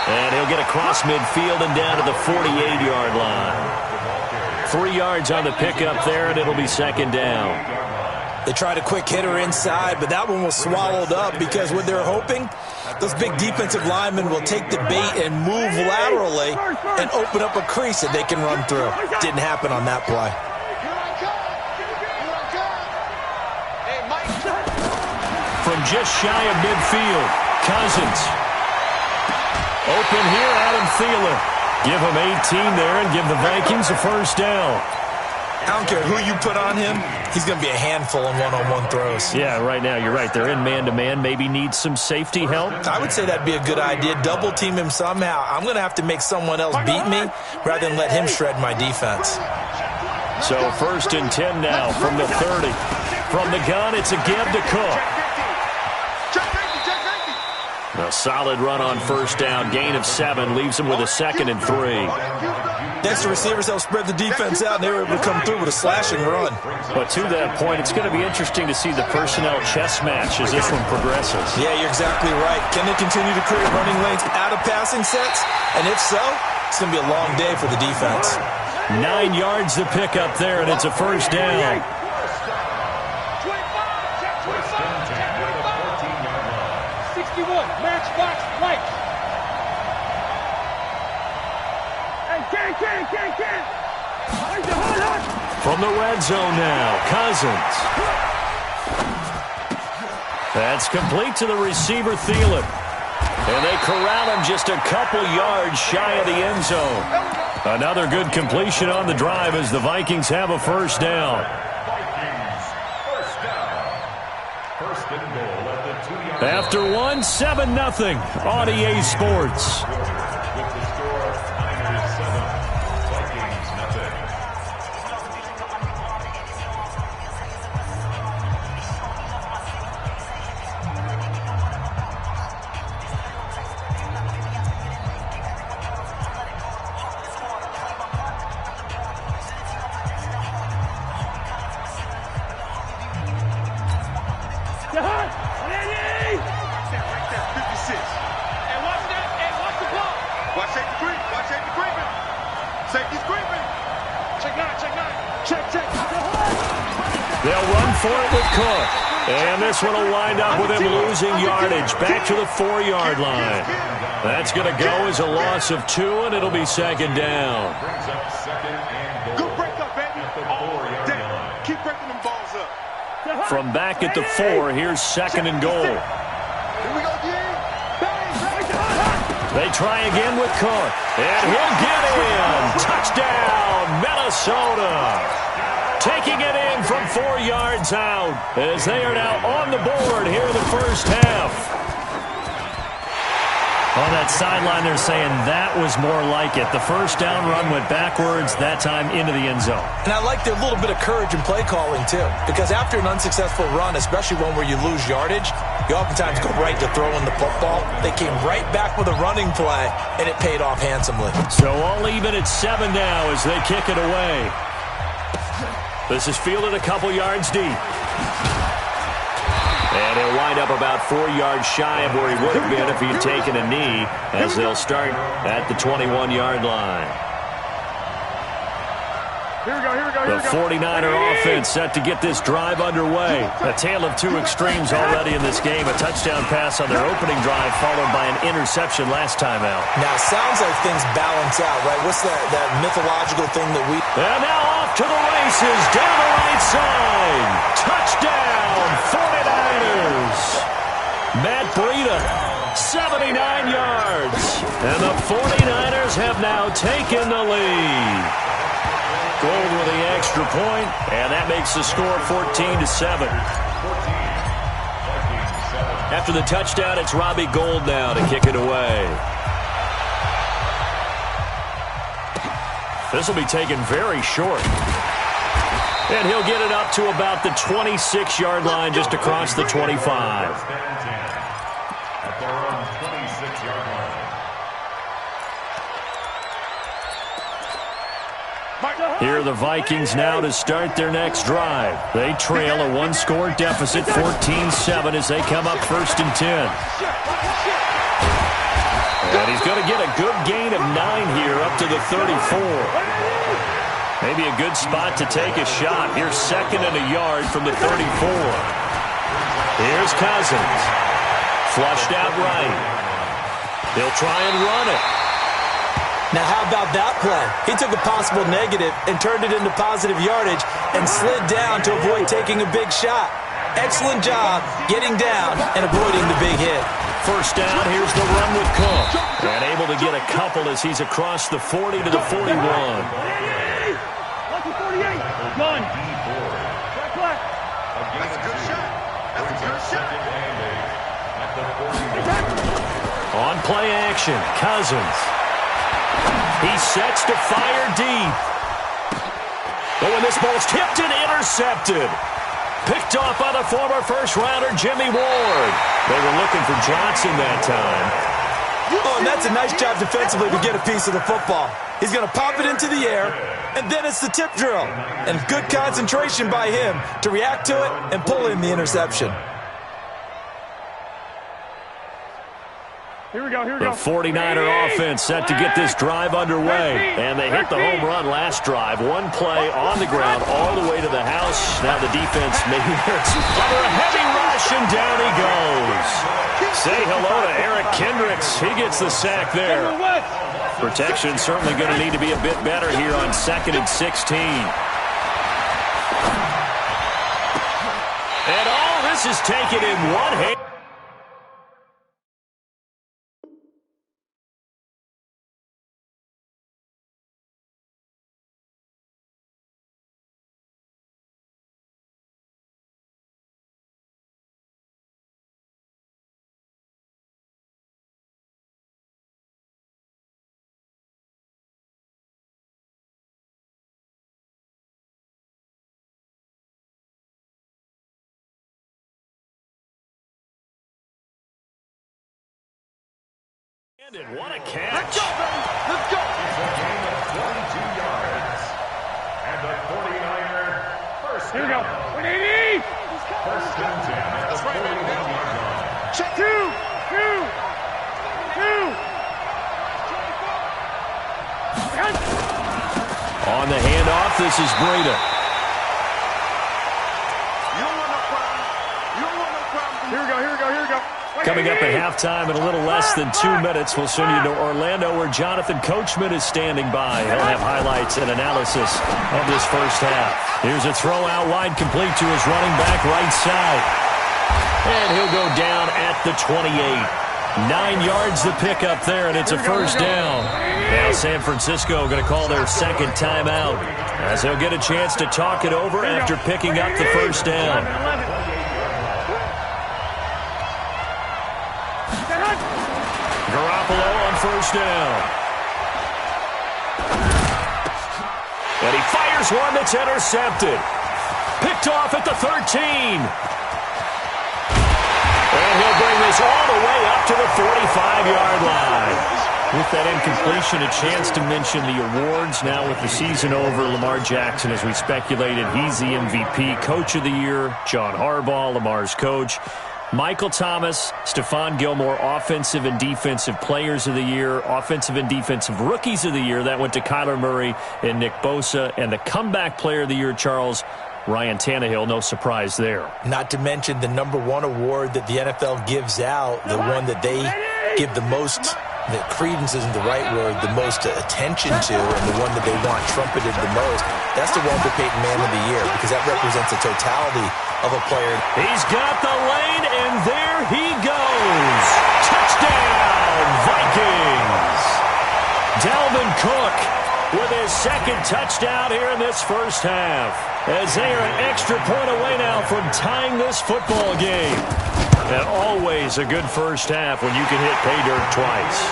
And he'll get across midfield and down to the 48-yard line. 3 yards on the pickup there, and it'll be 2nd down. They tried a quick hitter inside, but that one was swallowed up because what they're hoping, those big defensive linemen will take the bait and move laterally and open up a crease that they can run through. Didn't happen on that play. From just shy of midfield, Cousins. Open here, Adam Thielen. Give him 18 there and give the Vikings a 1st down. I don't care who you put on him, he's going to be a handful in one-on-one throws. Yeah, right now, you're right. They're in man-to-man. Maybe needs some safety help. I would say that'd be a good idea. Double team him somehow. I'm going to have to make someone else beat me rather than let him shred my defense. So 1st and 10 now from the 30. From the gun, it's a give to Cook. A solid run on 1st down. Gain of 7 leaves him with a 2nd and 3. Next, the receivers help spread the defense out, and they were able to come through with a slashing run. But to that point, it's going to be interesting to see the personnel chess match as this one progresses. Yeah, you're exactly right. Can they continue to create running lanes out of passing sets? And if so, it's going to be a long day for the defense. 9 yards to pick up there, and it's a 1st down. From the red zone now, Cousins. That's complete to the receiver, Thielen. And they corral him just a couple yards shy of the end zone. Another good completion on the drive as the Vikings have a 1st down. After 1, 7-0 on EA Sports. creep. Watch safety creeping. Safety's creeping. Check 9, check 9. Check. They'll run for it with Cook. And this one will wind up with him losing yardage back to the 4-yard line. That's going to go as a loss of 2, and it'll be second down. Good break up, baby. Keep breaking them balls up. From back at the 4, here's second and goal. Here we go, again. They try again with Cook. And he'll get in. Touchdown, Minnesota. Taking it in from 4 yards out as they are now on the board here in the first half. On that sideline, they're saying that was more like it. The first down run went backwards, that time into the end zone. And I like their little bit of courage in play calling, too. Because after an unsuccessful run, especially one where you lose yardage, you oftentimes go right to throwing the football. They came right back with a running play, and it paid off handsomely. So all even at 7 now as they kick it away. This is fielded a couple yards deep. And he'll wind up about 4 yards shy of where he would have been if he had taken a knee, as they'll start at the 21-yard line. Here we go. The 49er offense set to get this drive underway. A tale of two extremes already in this game. A touchdown pass on their opening drive followed by an interception last time out. Now, sounds like things balance out, right? What's that mythological thing that we... And now off to the races down the right side. Touchdown, 49ers. Matt Breida, 79 yards. And the 49ers have now taken the lead. Gold with the extra point, and that makes the score 14-7. After the touchdown, it's Robbie Gould now to kick it away. This will be taken very short. And he'll get it up to about the 26-yard line, just across the 25. At their own 26-yard line. Here are the Vikings now to start their next drive. They trail a one-score deficit, 14-7, as they come up 1st and 10. And he's going to get a good gain of 9 here up to the 34. Maybe a good spot to take a shot. Here's 2nd and a yard from the 34. Here's Cousins. Flushed out right. He'll try and run it. Now, how about that play? He took a possible negative and turned it into positive yardage and slid down to avoid taking a big shot. Excellent job getting down and avoiding the big hit. First down, here's the run with Cook. And able to get a couple as he's across the 40 to the 41. Lucky 48. Gun. Black. That's a good shot. That's a good shot. On play action, Cousins. He sets to fire deep. Oh, and this ball's tipped and intercepted. Picked off by the former first-rounder Jimmy Ward. They were looking for Johnson that time. Oh, and that's a nice job defensively to get a piece of the football. He's going to pop it into the air, and then it's the tip drill. And good concentration by him to react to it and pull in the interception. Here we go. The 49er offense set to get this drive underway. And they hit the home run last drive. One play on the ground all the way to the house. Now the defense maybe hurts under a heavy rush, and down he goes. Say hello to Eric Kendricks. He gets the sack there. Protection certainly going to need to be a bit better here on 2nd and 16. And all this is taken in one hand. And what a catch. Let's go, baby. Let's go. It's a gain of 22 yards. And the 49er first Here we go. down. 180. First and 10 at the 41-yard line. Check. Two. On the handoff, this is Breida. Here we go. Coming up at halftime in a little less than 2 minutes, we'll send you to Orlando where Jonathan Coachman is standing by. He'll have highlights and analysis of this first half. Here's a throw out wide, complete to his running back right side. And he'll go down at the 28. 9 yards to pick up there, and it's a first down. Now San Francisco going to call their second timeout as they'll get a chance to talk it over after picking up the first down. Garoppolo on first down. And he fires one that's intercepted. Picked off at the 13. And he'll bring this all the way up to the 45-yard line. With that incompletion, a chance to mention the awards. Now with the season over, Lamar Jackson, as we speculated, he's the MVP, Coach of the Year. John Harbaugh, Lamar's coach. Michael Thomas, Stephon Gilmore, Offensive and Defensive Players of the Year, Offensive and Defensive Rookies of the Year. That went to Kyler Murray and Nick Bosa. And the Comeback Player of the Year, Charles, Ryan Tannehill, no surprise there. Not to mention the #1 award that the NFL gives out, the one that they give the most, that credence isn't the right word, the most attention to, and the one that they want trumpeted the most. That's the Walter Payton Man of the Year, because that represents the totality of a player. He's got the lane, and there he goes. Touchdown, Vikings. Dalvin Cook with his second touchdown here in this first half, as they are an extra point away now from tying this football game. And always a good first half when you can hit pay dirt twice.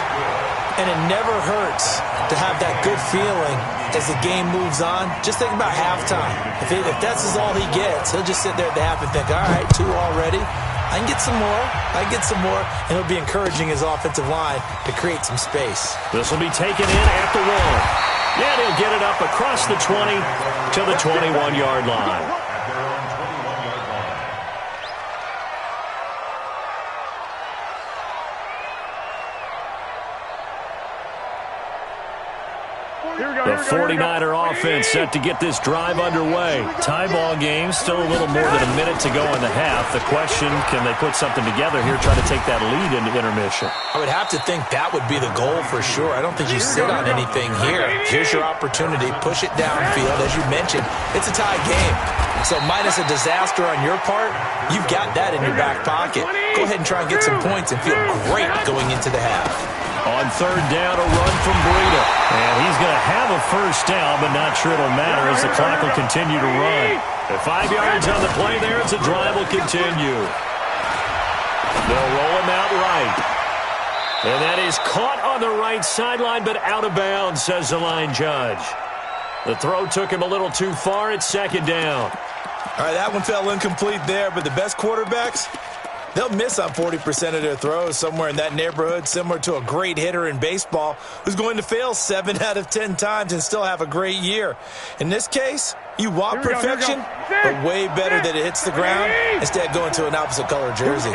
And it never hurts to have that good feeling as the game moves on. Just think about halftime. If that's all he gets, he'll just sit there at the half and think, all right, 2 already. I can get some more. And he'll be encouraging his offensive line to create some space. This will be taken in at the 1. And he'll get it up across the 20 to the 21-yard line. The 49er offense set to get this drive underway. Tie ball game, still a little more than a minute to go in the half. The question, can they put something together here, try to take that lead into intermission? I would have to think that would be the goal for sure. I don't think you sit on anything here. Here's your opportunity. Push it downfield. As you mentioned, it's a tie game. So minus a disaster on your part, you've got that in your back pocket. Go ahead and try and get some points and feel great going into the half. On third down, a run from Breida. And he's going to have a first down, but not sure it'll matter as the clock will continue to run. At 5 yards on the play there, as the drive will continue. They'll roll him out right. And that is caught on the right sideline, but out of bounds, says the line judge. The throw took him a little too far. It's second down. All right, that one fell incomplete there, but the best quarterbacks, they'll miss on 40% of their throws, somewhere in that neighborhood, similar to a great hitter in baseball who's going to fail 7 out of 10 times and still have a great year. In this case, you want perfection, but way better that it hits the ground instead of going to an opposite color jersey.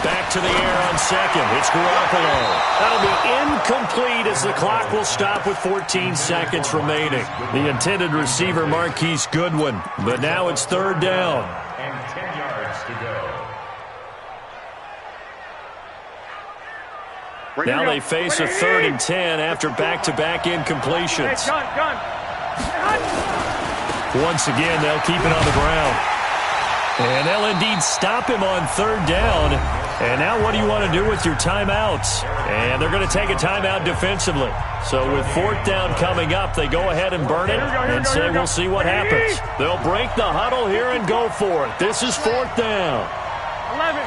Back to the air on second. It's Garoppolo. That'll be incomplete as the clock will stop with 14 seconds remaining. The intended receiver, Marquise Goodwin. But now it's third down. And 10 yards to go. Now they face a 3rd and 10 after back-to-back incompletions. Once again, they'll keep it on the ground. And they'll indeed stop him on third down. And now what do you want to do with your timeouts? And they're going to take a timeout defensively. So with 4th down coming up, they go ahead and burn it and say we'll see what happens. They'll break the huddle here and go for it. This is 4th down. 11.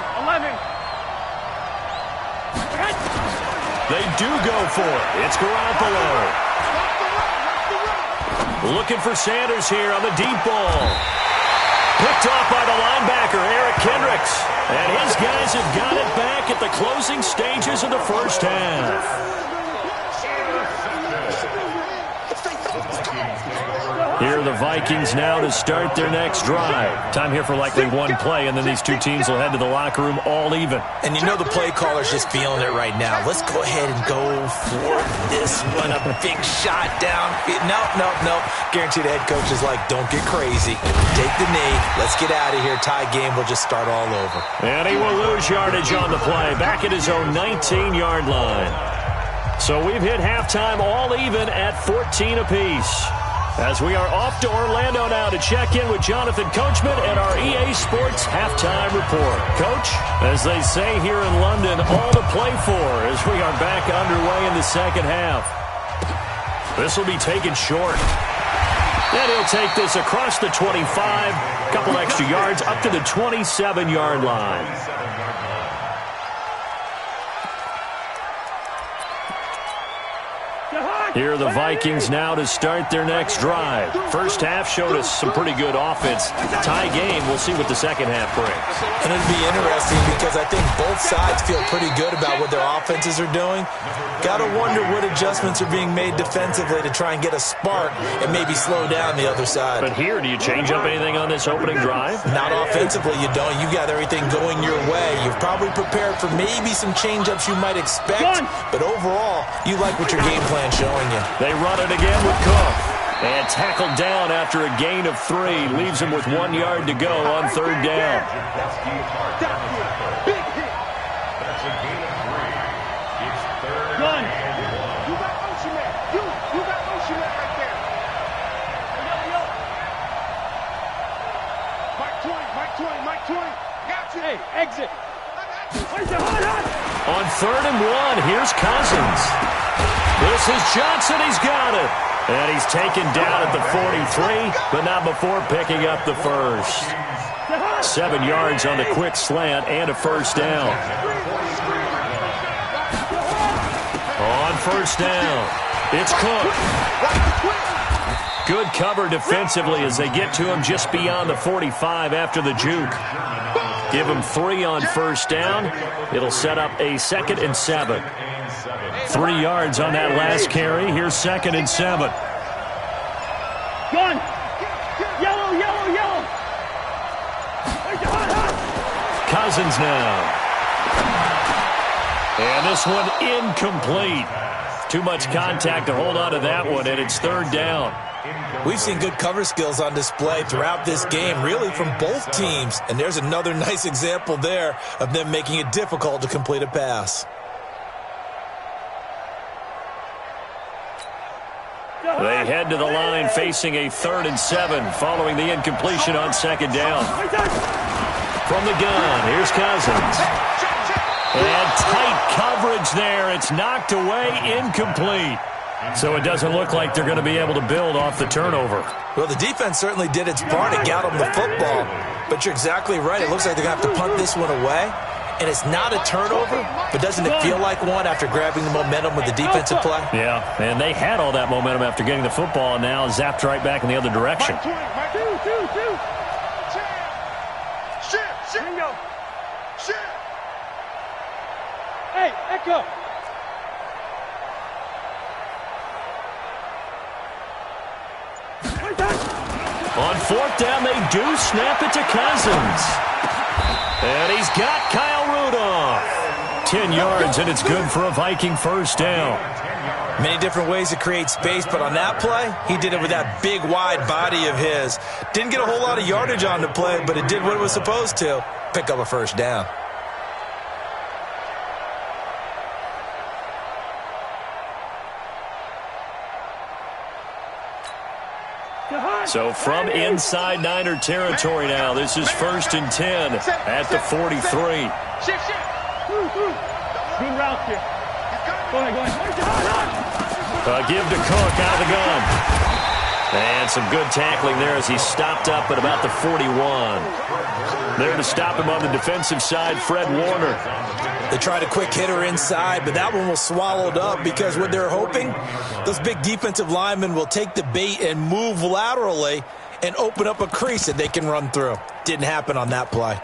They do go for it. It's Garoppolo. Looking for Sanders here on the deep ball. Picked off by the linebacker, Eric Kendricks. And his guys have got it back at the closing stages of the first half. Here are the Vikings now to start their next drive. Time here for likely one play, and then these two teams will head to the locker room all even. And you know the play caller's just feeling it right now. Let's go ahead and go for this one. A big shot down. No. Guaranteed the head coach is like, don't get crazy. Take the knee. Let's get out of here. Tie game. We'll just start all over. And he will lose yardage on the play. Back at his own 19-yard line. So we've hit halftime all even at 14 apiece. As we are off to Orlando now to check in with Jonathan Coachman and our EA Sports Halftime Report. Coach, as they say here in London, all to play for as we are back underway in the second half. This will be taken short. And he'll take this across the 25, a couple extra yards up to the 27-yard line. Here are the Vikings now to start their next drive. First half showed us some pretty good offense. Tie game, we'll see what the second half brings. And it'll be interesting because I think both sides feel pretty good about what their offenses are doing. Got to wonder what adjustments are being made defensively to try and get a spark and maybe slow down the other side. But here, do you change up anything on this opening drive? Not offensively, you don't. You got everything going your way. You've probably prepared for maybe some change-ups you might expect, but overall, you like what your game plan's showing you. They run it again with Cook. And tackled down after a gain of 3. Leaves him with 1 yard to go on third down. That's a gain of 3. It's third and 1. You got Ocean Man. You got Ocean Man right there. Mike 20. Got you. Hey, exit. On third and 1, here's Cousins. This is Johnson. He's got it. And he's taken down at the 43, but not before picking up the first. 7 yards on the quick slant and a first down. On first down, it's Cook. Good cover defensively as they get to him just beyond the 45 after the juke. Give him 3 on first down. It'll set up a 2nd and 7. 3 yards on that last carry. Here's 2nd and 7. Gun. Yellow. Cousins now. And this one incomplete. Too much contact to hold on to that one, and it's third down. We've seen good cover skills on display throughout this game, really from both teams. And there's another nice example there of them making it difficult to complete a pass. They head to the line facing a 3rd and 7 following the incompletion on 2nd down. From the gun, here's Cousins. And tight coverage there. It's knocked away, incomplete. So it doesn't look like they're going to be able to build off the turnover. Well, the defense certainly did its part. It got them the football. But you're exactly right. It looks like they're going to have to punt this one away. And it's not a turnover, but doesn't it feel like one after grabbing the momentum with the defensive play? Yeah, and they had all that momentum after getting the football, and now zapped right back in the other direction. Hey, Echo. On 4th down, they do snap it to Cousins. And he's got Kyle Rudolph. 10 yards, and it's good for a Viking first down. Many different ways to create space, but on that play, he did it with that big, wide body of his. Didn't get a whole lot of yardage on the play, but it did what it was supposed to. Pick up a first down. So from inside Niner territory now, this is 1st and 10 at the 43. Shift. Good route here. Go ahead. Give to Cook out of the gun. And some good tackling there as he stopped up at about the 41. There to stop him on the defensive side, Fred Warner. They tried a quick hitter inside, but that one was swallowed up because what they're hoping, those big defensive linemen will take the bait and move laterally and open up a crease that they can run through. Didn't happen on that play.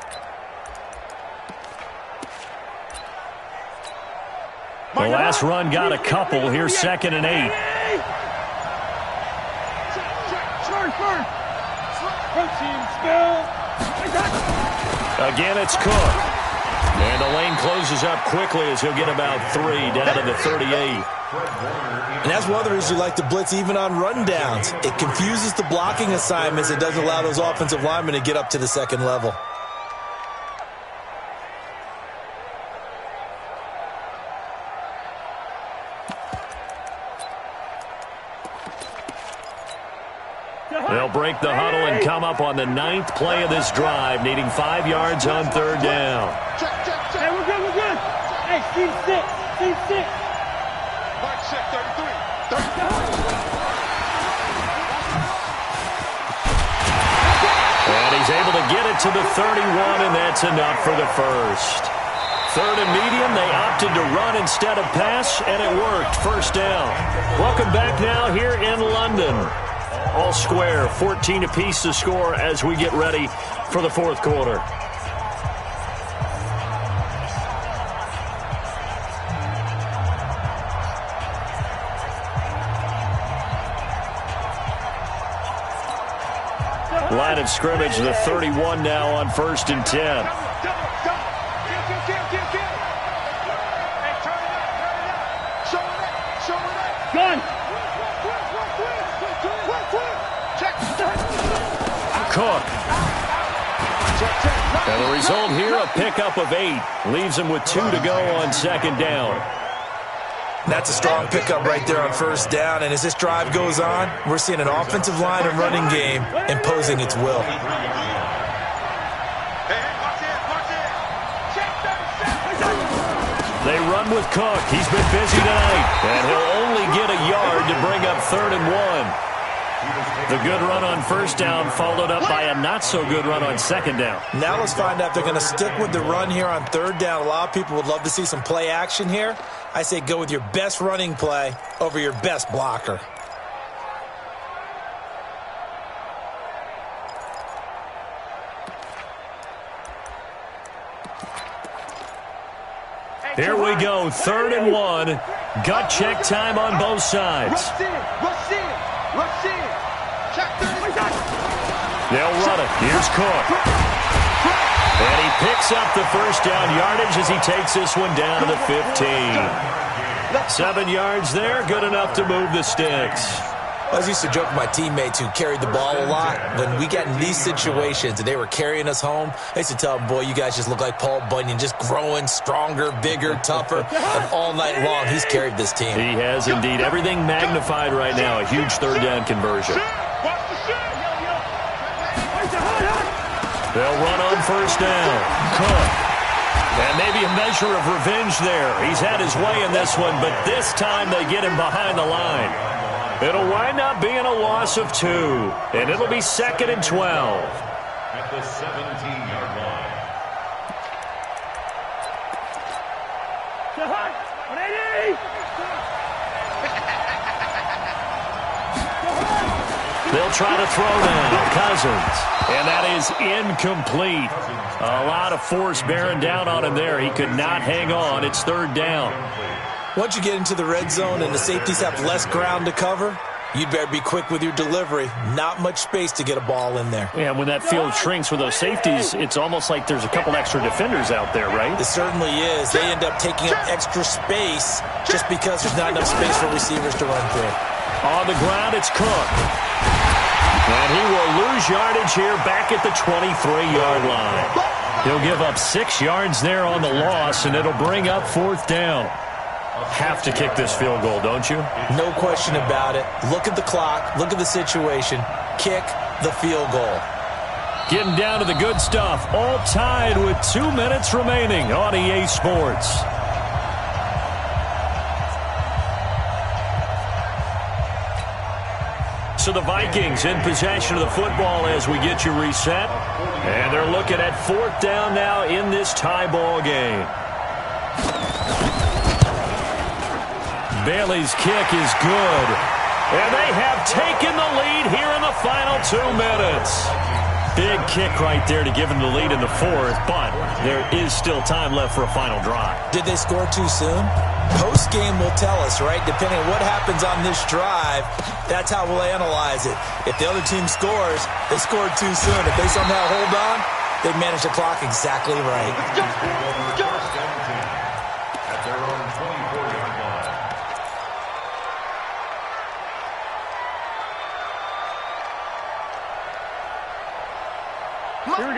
The last run got a couple. Here's 2nd and 8. Again, it's Cook. And the lane closes up quickly as he'll get about 3 down to the 38. And that's one of the reasons you like to blitz even on rundowns. It confuses the blocking assignments. It doesn't allow those offensive linemen to get up to the second level. They'll break the huddle and come up on the 9th play of this drive, needing 5 yards on 3rd down. Hey, we're good, we're good. Hey, team 6. Mark 6, 33. And he's able to get it to the 31, and that's enough for the first. 3rd and medium, they opted to run instead of pass, and it worked. 1st down. Welcome back now here in London. All square, 14 apiece to score as we get ready for the 4th quarter. Line of scrimmage, the 31 now on 1st and 10. Gun! Cook. And the result here, a pickup of 8. Leaves him with 2 to go on 2nd down. That's a strong pickup right there on 1st down. And as this drive goes on, we're seeing an offensive line and running game imposing its will. They run with Cook. He's been busy tonight. And he'll only get a yard to bring up 3rd and 1. The good run on 1st down followed up by a not-so-good run on 2nd down. Now let's find out if they're going to stick with the run here on 3rd down. A lot of people would love to see some play action here. I say go with your best running play over your best blocker. Here we go, 3rd and 1. Gut check time on both sides. Rush in. They'll run it. Here's Cook. And he picks up the 1st down yardage as he takes this one down to the 15. 7 yards there, good enough to move the sticks. I was used to joke with my teammates who carried the ball a lot. When we got in these situations and they were carrying us home, I used to tell them, boy, you guys just look like Paul Bunyan, just growing stronger, bigger, tougher. And all night long, he's carried this team. He has indeed. Everything magnified right now. A huge 3rd down conversion. They'll run on 1st down. Cook. And maybe a measure of revenge there. He's had his way in this one, but this time they get him behind the line. It'll wind up being a loss of 2, and it'll be 2nd and 12. At the 17-yard line. They'll try to throw now. Cousins. And that is incomplete. A lot of force bearing down on him there. He could not hang on. It's 3rd down. Once you get into the red zone and the safeties have less ground to cover, you'd better be quick with your delivery. Not much space to get a ball in there. Yeah, when that field shrinks with those safeties, it's almost like there's a couple extra defenders out there, right? It certainly is. They end up taking up extra space just because there's not enough space for receivers to run through. On the ground, it's Cook. And he will lose yardage here back at the 23-yard line. He'll give up 6 yards there on the loss, and it'll bring up 4th down. Have to kick this field goal, don't you? No question about it. Look at the clock. Look at the situation. Kick the field goal. Getting down to the good stuff. All tied with 2 minutes remaining on EA Sports. So the Vikings in possession of the football as we get you reset. And they're looking at 4th down now in this tie ball game. Bailey's kick is good. And they have taken the lead here in the final 2 minutes. Big kick right there to give them the lead in the fourth, but there is still time left for a final drive. Did they score too soon? Post-game will tell us, right? Depending on what happens on this drive, that's how we'll analyze it. If the other team scores, they scored too soon. If they somehow hold on, they manage the clock exactly right. At their own 24-yard line.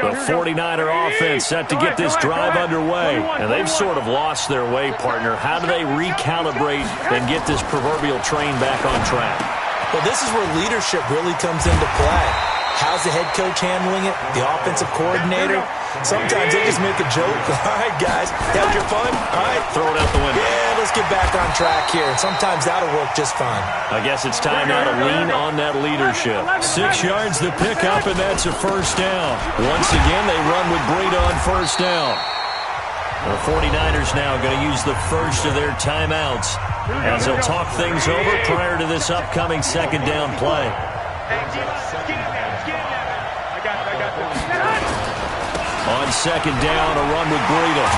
The 49er offense set to get this drive underway, and they've sort of lost their way, partner. How do they recalibrate and get this proverbial train back on track? Well, this is where leadership really comes into play. How's the head coach handling it? The offensive coordinator? Sometimes they just make a joke. All right, guys, that was your fun? All right. Throw it out the window. Yeah, let's get back on track here. And sometimes that'll work just fine. I guess it's time now to lean on that leadership. 6 yards the pickup, and that's a first down. Once again, they run with Breida on first down. The 49ers now going to use the first of their timeouts as they'll talk things over prior to this upcoming second down play. On second down, a run with Breida.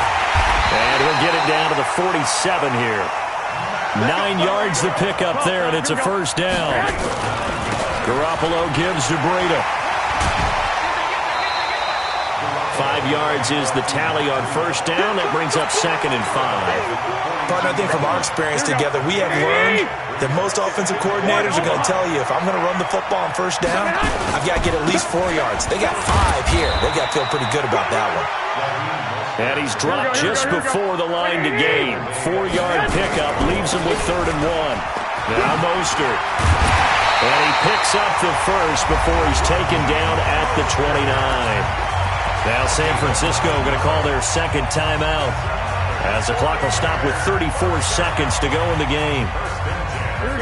And he'll get it down to the 47 here. 9 yards to pick up there, and it's a first down. Garoppolo gives to Breida. 5 yards is the tally on first down. That brings up second and 5. Partner, I think from our experience together, we have learned that most offensive coordinators are going to tell you, if I'm going to run the football on first down, I've got to get at least 4 yards. They got 5 here. They got to feel pretty good about that one. And he's dropped just before the line to gain. 4-yard pickup leaves him with 3rd and 1. Now Mostert. And he picks up the first before he's taken down at the 29. Now San Francisco going to call their second timeout as the clock will stop with 34 seconds to go in the game.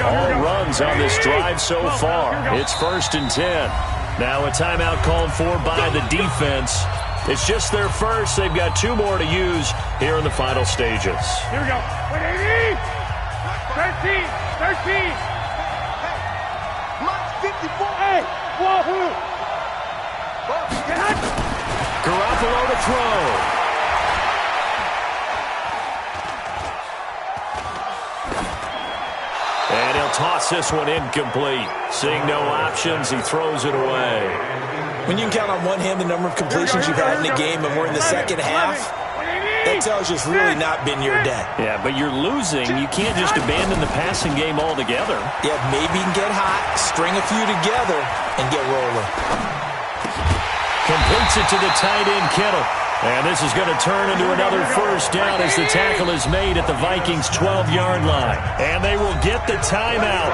All runs on this drive so far. It's 1st and 10. Now a timeout called for by the defense. It's just their first. They've got 2 more to use here in the final stages. Here we go. 13. March 54. Hey, wahoo. Garoppolo to throw. And he'll toss this one incomplete. Seeing no options, he throws it away. When you can count on one hand the number of completions you've had in a game and we're in the second half, that tells you it's really not been your day. Yeah, but you're losing. You can't just abandon the passing game altogether. Yeah, maybe you can get hot, string a few together, and get rolling. Completes it to the tight end, Kittle. And this is going to turn into another first down as the tackle is made at the Vikings' 12-yard line. And they will get the timeout.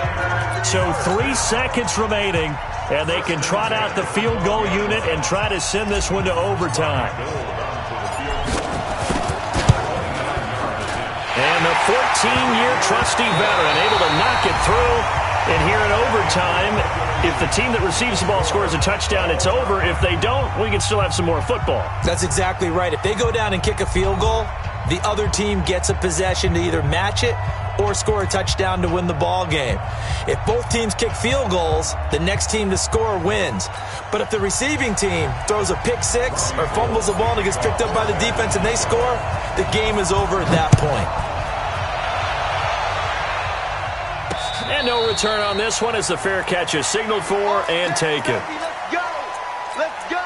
So 3 seconds remaining, and they can trot out the field goal unit and try to send this one to overtime. And the 14-year trusty veteran able to knock it through. And here in overtime, if the team that receives the ball scores a touchdown, it's over. If they don't, we can still have some more football. That's exactly right. If they go down and kick a field goal, the other team gets a possession to either match it or score a touchdown to win the ball game. If both teams kick field goals, the next team to score wins. But if the receiving team throws a pick six or fumbles the ball and it gets picked up by the defense and they score, the game is over at that point. And no return on this one as the fair catch is signaled for and taken. Let's go. Let's go.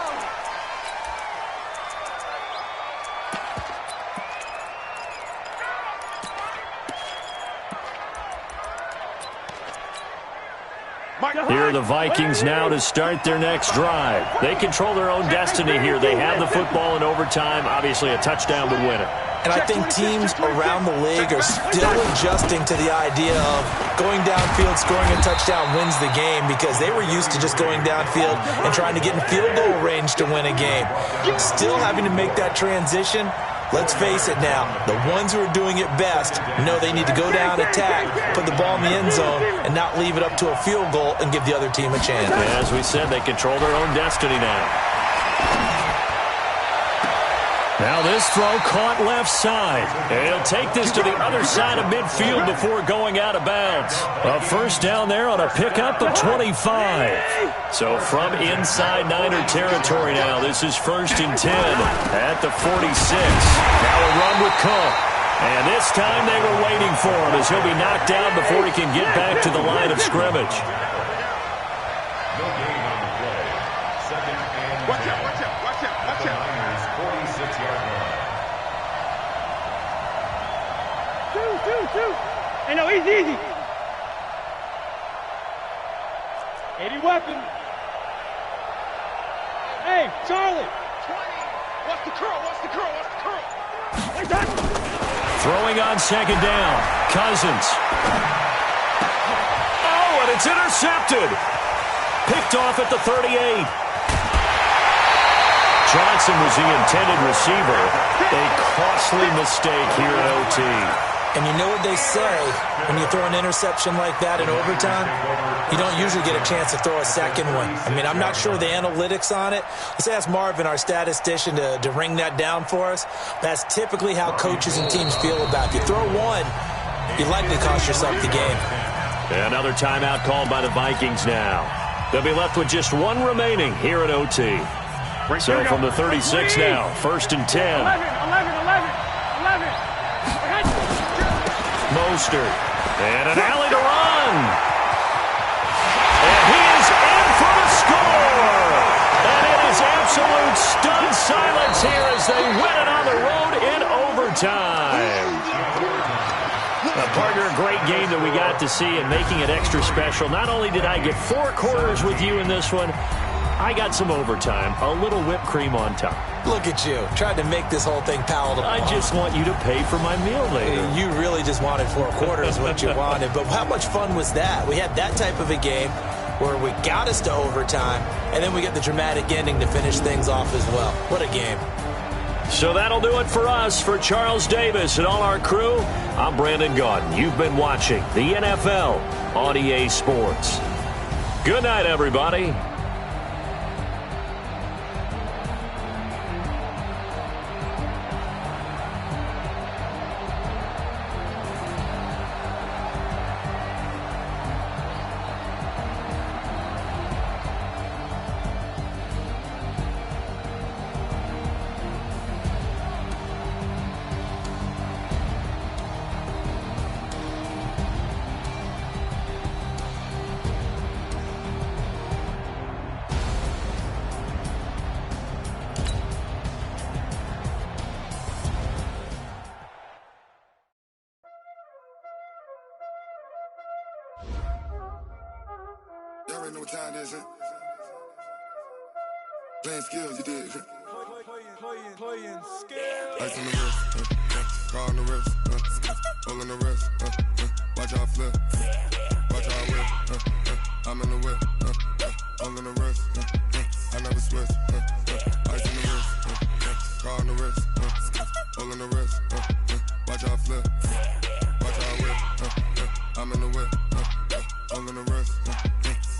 Here are the Vikings now to start their next drive. They control their own destiny here. They have the football in overtime. Obviously, a touchdown would win it. And I think teams around the league are still adjusting to the idea of going downfield, scoring a touchdown wins the game because they were used to just going downfield and trying to get in field goal range to win a game. Still having to make that transition. Let's face it now, the ones who are doing it best know they need to go down, attack, put the ball in the end zone, and not leave it up to a field goal and give the other team a chance. As we said, they control their own destiny now. Now this throw caught left side. And he'll take this to the other side of midfield before going out of bounds. A first down there on a pickup of 25. So from inside Niner territory now, this is 1st and 10 at the 46. Now a run with Cook. And this time they were waiting for him as he'll be knocked down before he can get back to the line of scrimmage. No gain on the play. 2nd and 10. Watch out. The Niners' 46-yard line. Two. Hey, no, easy. 80 weapon. Hey, Charlie. 20. What's the curl? Hey, Doctor. Throwing on 2nd down. Cousins. Oh, and it's intercepted. Picked off at the 38. Johnson was the intended receiver. A costly mistake here at OT. And you know what they say, when you throw an interception like that in overtime, you don't usually get a chance to throw a second one. I mean, I'm not sure the analytics on it. Let's ask Marvin, our statistician, to ring that down for us. That's typically how coaches and teams feel about it. If you throw one, you likely cost yourself the game. Another timeout called by the Vikings now. They'll be left with just one remaining here at OT. So from the 36 now, 1st and 10. 11. Mostert. And an alley to run. And he is in for the score. And it is absolute stunned silence here as they win it on the road in overtime. Partner, a great game that we got to see and making it extra special. Not only did I get 4 quarters with you in this one, I got some overtime, a little whipped cream on top. Look at you, tried to make this whole thing palatable. I just want you to pay for my meal later. You really just wanted 4 quarters what you wanted, but how much fun was that? We had that type of a game where we got us to overtime, and then we get the dramatic ending to finish things off as well. What a game. So that'll do it for us. For Charles Davis and all our crew, I'm Brandon Gaudin. You've been watching the NFL on EA Sports. Good night, everybody. Y'all already know what time it is, huh? Playing skills, you did. Playing skills. Ice on the wrist, car on the wrist, hole in the wrist, watch out flip, watch out whip, I'm in the whip, hole in the wrist, I never switch, ice on the wrist, car on the wrist, hole in the wrist, watch out flip, watch out whip, I'm in the whip, hole in the wrist,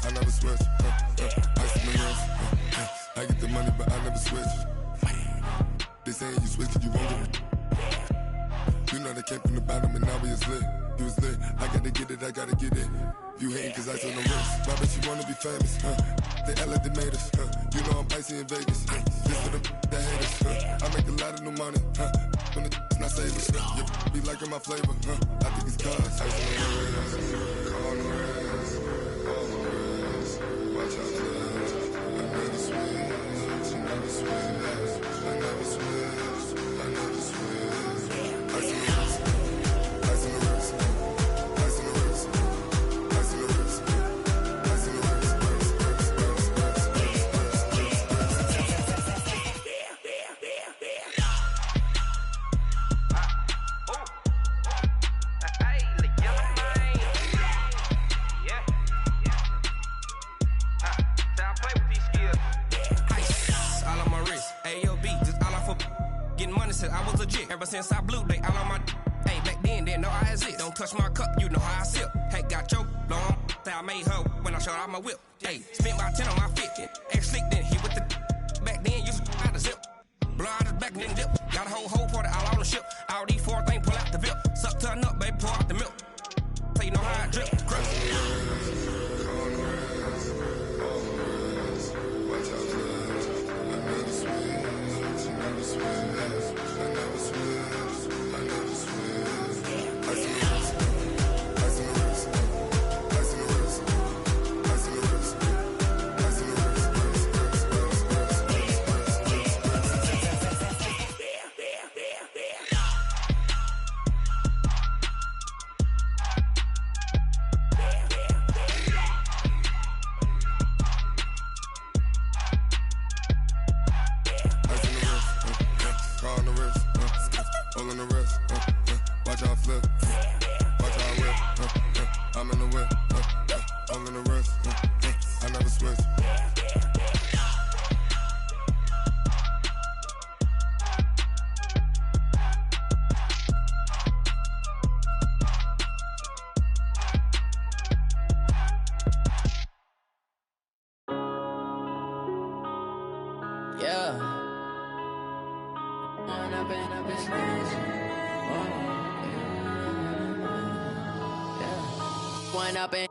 I never switch, ice on the wrist, I get the money but I never switch. They saying you switch 'cause you won't get it. You know they came from the bottom and now we is lit. You was lit, I gotta get it, I gotta get it. You hating 'cause I on the wrist. Why bet you wanna be famous, They act like they made us, You know I'm icy in Vegas, This for the that hate us, I make a lot of new money, When it's not savers, You be liking my flavor, I think it's cause I on the wrist, on the wrist, on the wrist. Watch out, I never switch, I never switch. I never switch, I never switch. Ice in the wrist, ice in the wrist, ice in the wrist, ice in the wrist, ice in the wrist, I was legit. Ever since I blew, they all on my hey, back then, didn't know I exist. Don't touch my cup, you know how I sip. Hey, got your long, I made her when I showed out my whip. Hey, spent about 10 on my 50. Ex-slick, then hit with the back then, used to how to zip. blood out his back and then dip. Got a whole party all on the ship. All these four things pull out the VIP. Suck to a nut, baby, pour out the milk. So you know how I drip.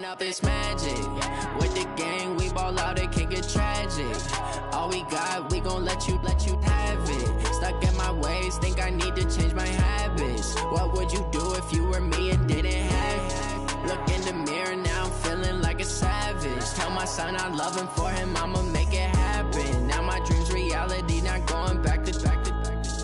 Up this magic with the gang, we ball out, it can get tragic. All we got, we gon' let you have it. Stuck in my ways, think I need to change my habits. What would you do if you were me and didn't have it? Look in the mirror now, I'm feeling like a savage. Tell my son I love him, for him I'ma make it happen. Now my dreams reality, not going back to back.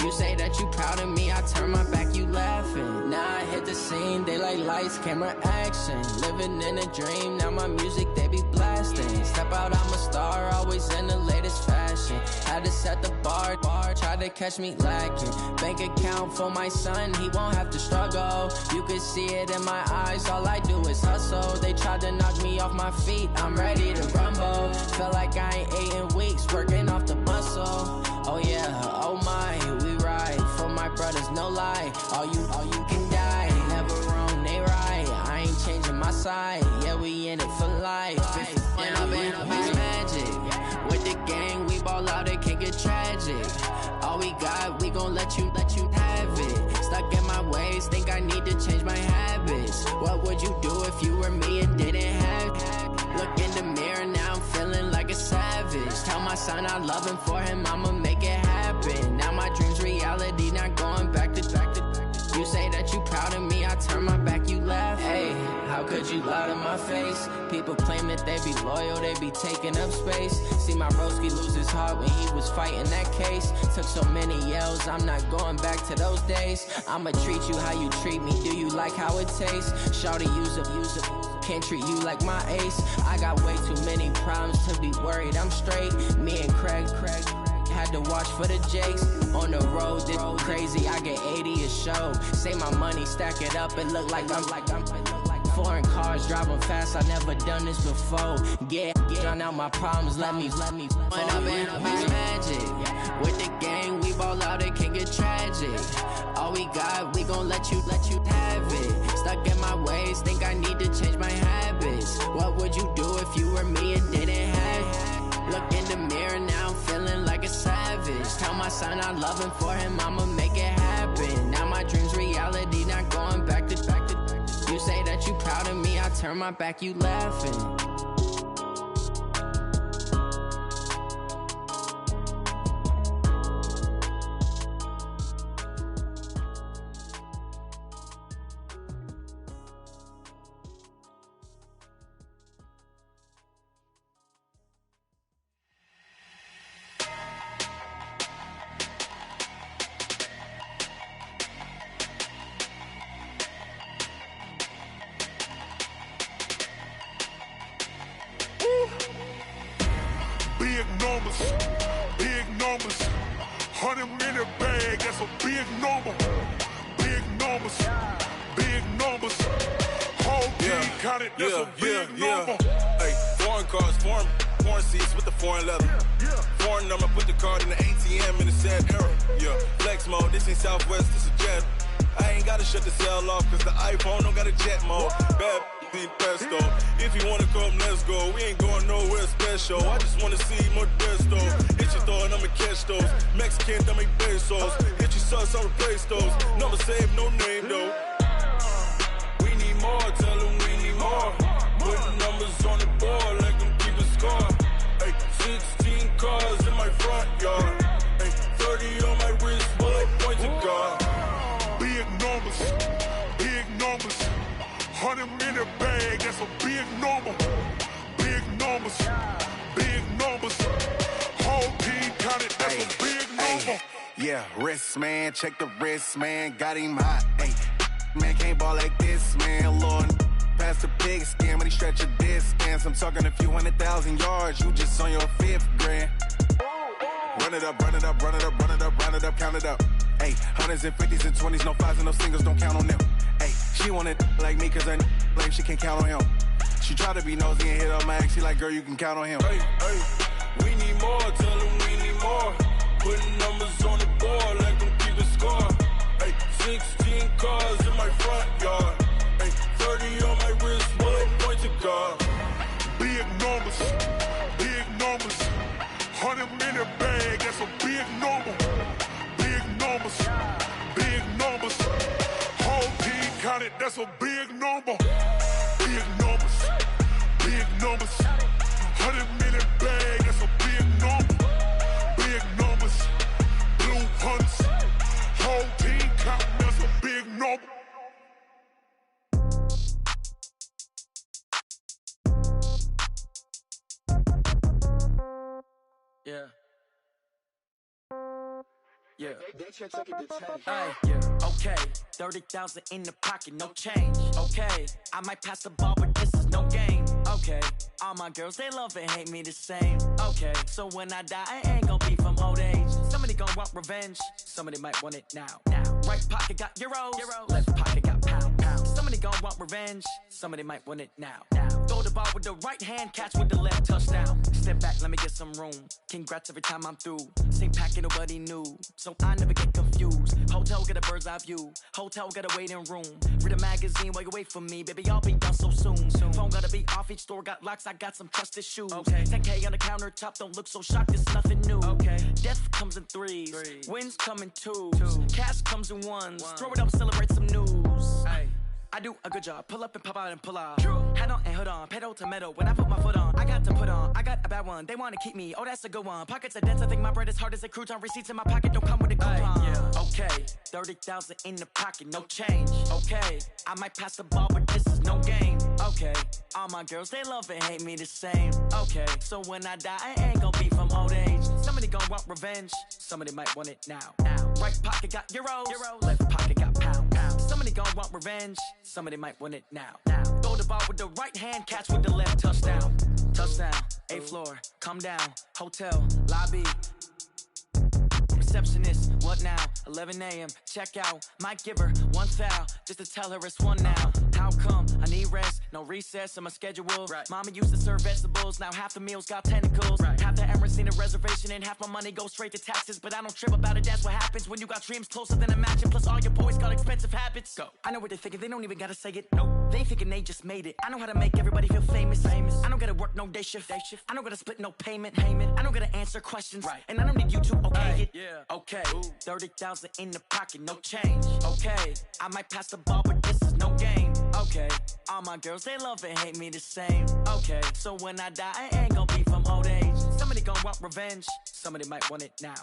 You say that you proud of me, I turn my back, you laughing. Now I hit the scene, they like lights, camera, action. Living in a dream, now my music, they be blasting. Step out, I'm a star, always in the latest fashion. Had to set the bar, try to catch me lacking. Bank account for my son, he won't have to struggle. You could see it in my eyes, all I do is hustle. They tried to knock me off my feet, I'm ready to rumble. Felt like I ain't ate in weeks, working off the muscle. Oh yeah, oh my, we ride for my brothers, no lie. All you can die, never wrong, they right. I ain't changing my side, yeah, we in it for life. When I've been up this magic with the gang, we ball out, it can get tragic. All we got, we gon' let you have it. Stuck in my ways, think I need to change my habits. What would you do if you were me and didn't have it? Look in the mirror now, I'm feeling like a savage. Tell my son I love him, for him I'ma make it happen. Now my dreams reality, not going back to back. You say that you proud of me, I turn my back, you laugh. Hey, how could you lie to my face? People claim that they be loyal, they be taking up space. See my broski lose his heart when he was fighting that case. Took so many yells, I'm not going back to those days. I'ma treat you how you treat me, do you like how it tastes? Shawty, use up, can't treat you like my ace. I got way too many problems to be worried, I'm straight. Me and Craig had to watch for the Jakes. On the road, this crazy, I get 80 a show. Say my money, stack it up, it look like I'm foreign cars, driving fast, I never done this before. Get drown out my problems, let me When I've been up this magic with the gang, we ball out, it can get tragic. All we got, we gon' let you have it. Stuck in my ways, think I need to change my habits. What would you do if you were me and didn't have it? Look in the mirror now, I'm feeling like a savage. Tell my son I love him, for him I'ma make it happen. Now my dreams reality, not going back to back. You say that you proud of me, I turn my back, you laughing. Big numbers, 100 minute bag, that's a big number. Big numbers, whole team counted, that's a big number. Hey, foreign cars, foreign seats with the foreign leather. Foreign number, put the card in the ATM in the sad era. Yeah, flex mode, this ain't Southwest, this is jet. I ain't gotta shut the cell off, cause the iPhone don't got a jet mode. Bad pesto, If you wanna come, let's go. We ain't going nowhere special. I just wanna see more Modesto. Hit your throw and I'ma catch those. Mexican, I make pesos. Hit your sauce, I replace those. Number save, no name though. We need more, tell them we need more. Putting numbers on the board, let them keep a score. Ay, 16 cars in my front yard. Ay, 30 on my wrist, bullet point to God. Big numbers, big numbers. 100 in a bag, that's a big number. Big numbers, big numbers. Whole team counted, that's a big number. Yeah, wrist man, check the wrist man, got him hot. Ay, man can't ball like this, man. Lord, past the pig skin when he stretch a distance. I'm talking a few 100,000 yards, you just on your 5th grand. Run it up, run it up, run it up, run it up, run it up, count it up. Ay, 100s and 50s and 20s, no 5s and no singles, don't count on them. Ay, she want it like me cause her blame, she can't count on him. She try to be nosy and hit up my ex, she like, girl, you can count on him. Hey, hey, we need more, tell them we need more. Putting numbers on the board, let them keep a score. Hey, 16 cars in my front yard. Hey, 30 on my wrist, bullet point to God. Big numbers, big numbers. 100 in a bag, that's a big number. Big numbers, big numbers. Whole team counted, that's a big number. Big numbers, big numbers. 100 in a bag, that's a big number. Big numbers, blue hunts. Whole team counting, that's a big number. Yeah. Yeah. Ay, yeah. Okay. 30,000 in the pocket, no change. Okay. I might pass the ball, but this is no game. Okay. All my girls, they love and hate me the same. Okay. So when I die, I ain't gonna be from old age. Somebody gonna want revenge. Somebody might want it now. Right pocket got euros. Left pocket got pounds. Somebody gonna want revenge. Somebody might want it now. Throw the ball with the right hand, catch with the left, touchdown. Step back, let me get some room. Congrats every time I'm through. Same packet, nobody knew. So I never get confused. Hotel get a bird's eye view. Hotel get a waiting room. Read a magazine while you wait for me. Baby, I'll be done so soon. Phone gotta be off, each store got locks. I got some trusted shoes. Okay. 10K on the countertop, don't look so shocked, it's nothing new. Okay. Death comes in threes. Wins come in twos. Cash comes in ones. Throw it up, celebrate some news. Ay. I do a good job, pull up and pop out and pull off. Hat on and hood on, pedal to metal. When I put my foot on, I got to put on. I got a bad one, they wanna keep me. Oh, that's a good one. Pockets are dense, I think my bread is hard as a crouton. Receipts in my pocket don't come with a coupon. Yeah. Okay, 30,000 in the pocket, no change. Okay, I might pass the ball, but this is no game. Okay, all my girls, they love and hate me the same. Okay, so when I die, I ain't gonna be from old age. Somebody gonna want revenge, somebody might want it now. Right pocket got euros. Left pocket got pounds. Somebody gonna want revenge, somebody might want it now. Throw the ball with the right hand, catch with the left, touchdown. Touchdown, 8th floor, come down, hotel, lobby. Receptionist, what now? 11 a.m., check out. Might give her one foul, just to tell her it's one now. How come? I need rest, no recess in my schedule. Right. Mama used to serve vegetables, now half the meals got tentacles. Right. Half the Emirates need a reservation and half my money goes straight to taxes. But I don't trip about it, that's what happens when you got dreams closer than a matching. Plus all your boys got expensive habits. Go. I know what they're thinking, they don't even gotta say it. Nope. They thinking they just made it. I know how to make everybody feel famous. I don't gotta work no day shift. I don't gotta split no payment. I don't gotta answer questions. Right. And I don't need you to okay it. Yeah. Okay, 30,000 in the pocket, no change. Okay, I might pass the ball, but this is no game. Okay, all my girls, they love and hate me the same. Okay, so when I die, I ain't gonna be from old age. Somebody gonna want revenge, somebody might want it now.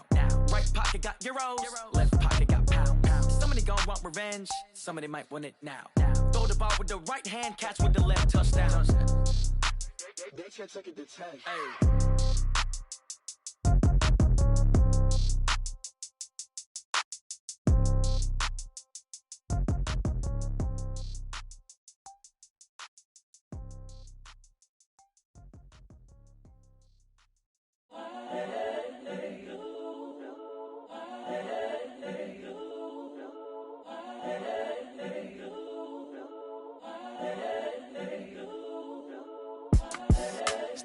Right pocket got euros. Left pocket got pounds. Somebody gonna want revenge, somebody might want it now. Throw the ball with the right hand, catch with the left, touchdown. They can't take it to 10. Hey.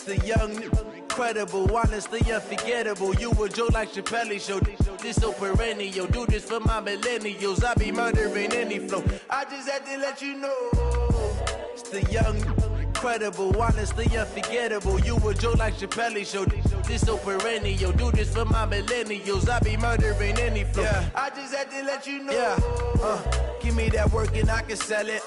The young, incredible, honestly unforgettable. You a joke like Chappelle show. This so perennial. Do this for my millennials. I be murdering any flow. I just had to let you know. It's the young, incredible, honestly unforgettable. You a joke like Chappelle Show. This so perennial. Do this for my millennials. I be murdering any flow. Yeah. I just had to let you know. Yeah. Give me that work and I can sell it.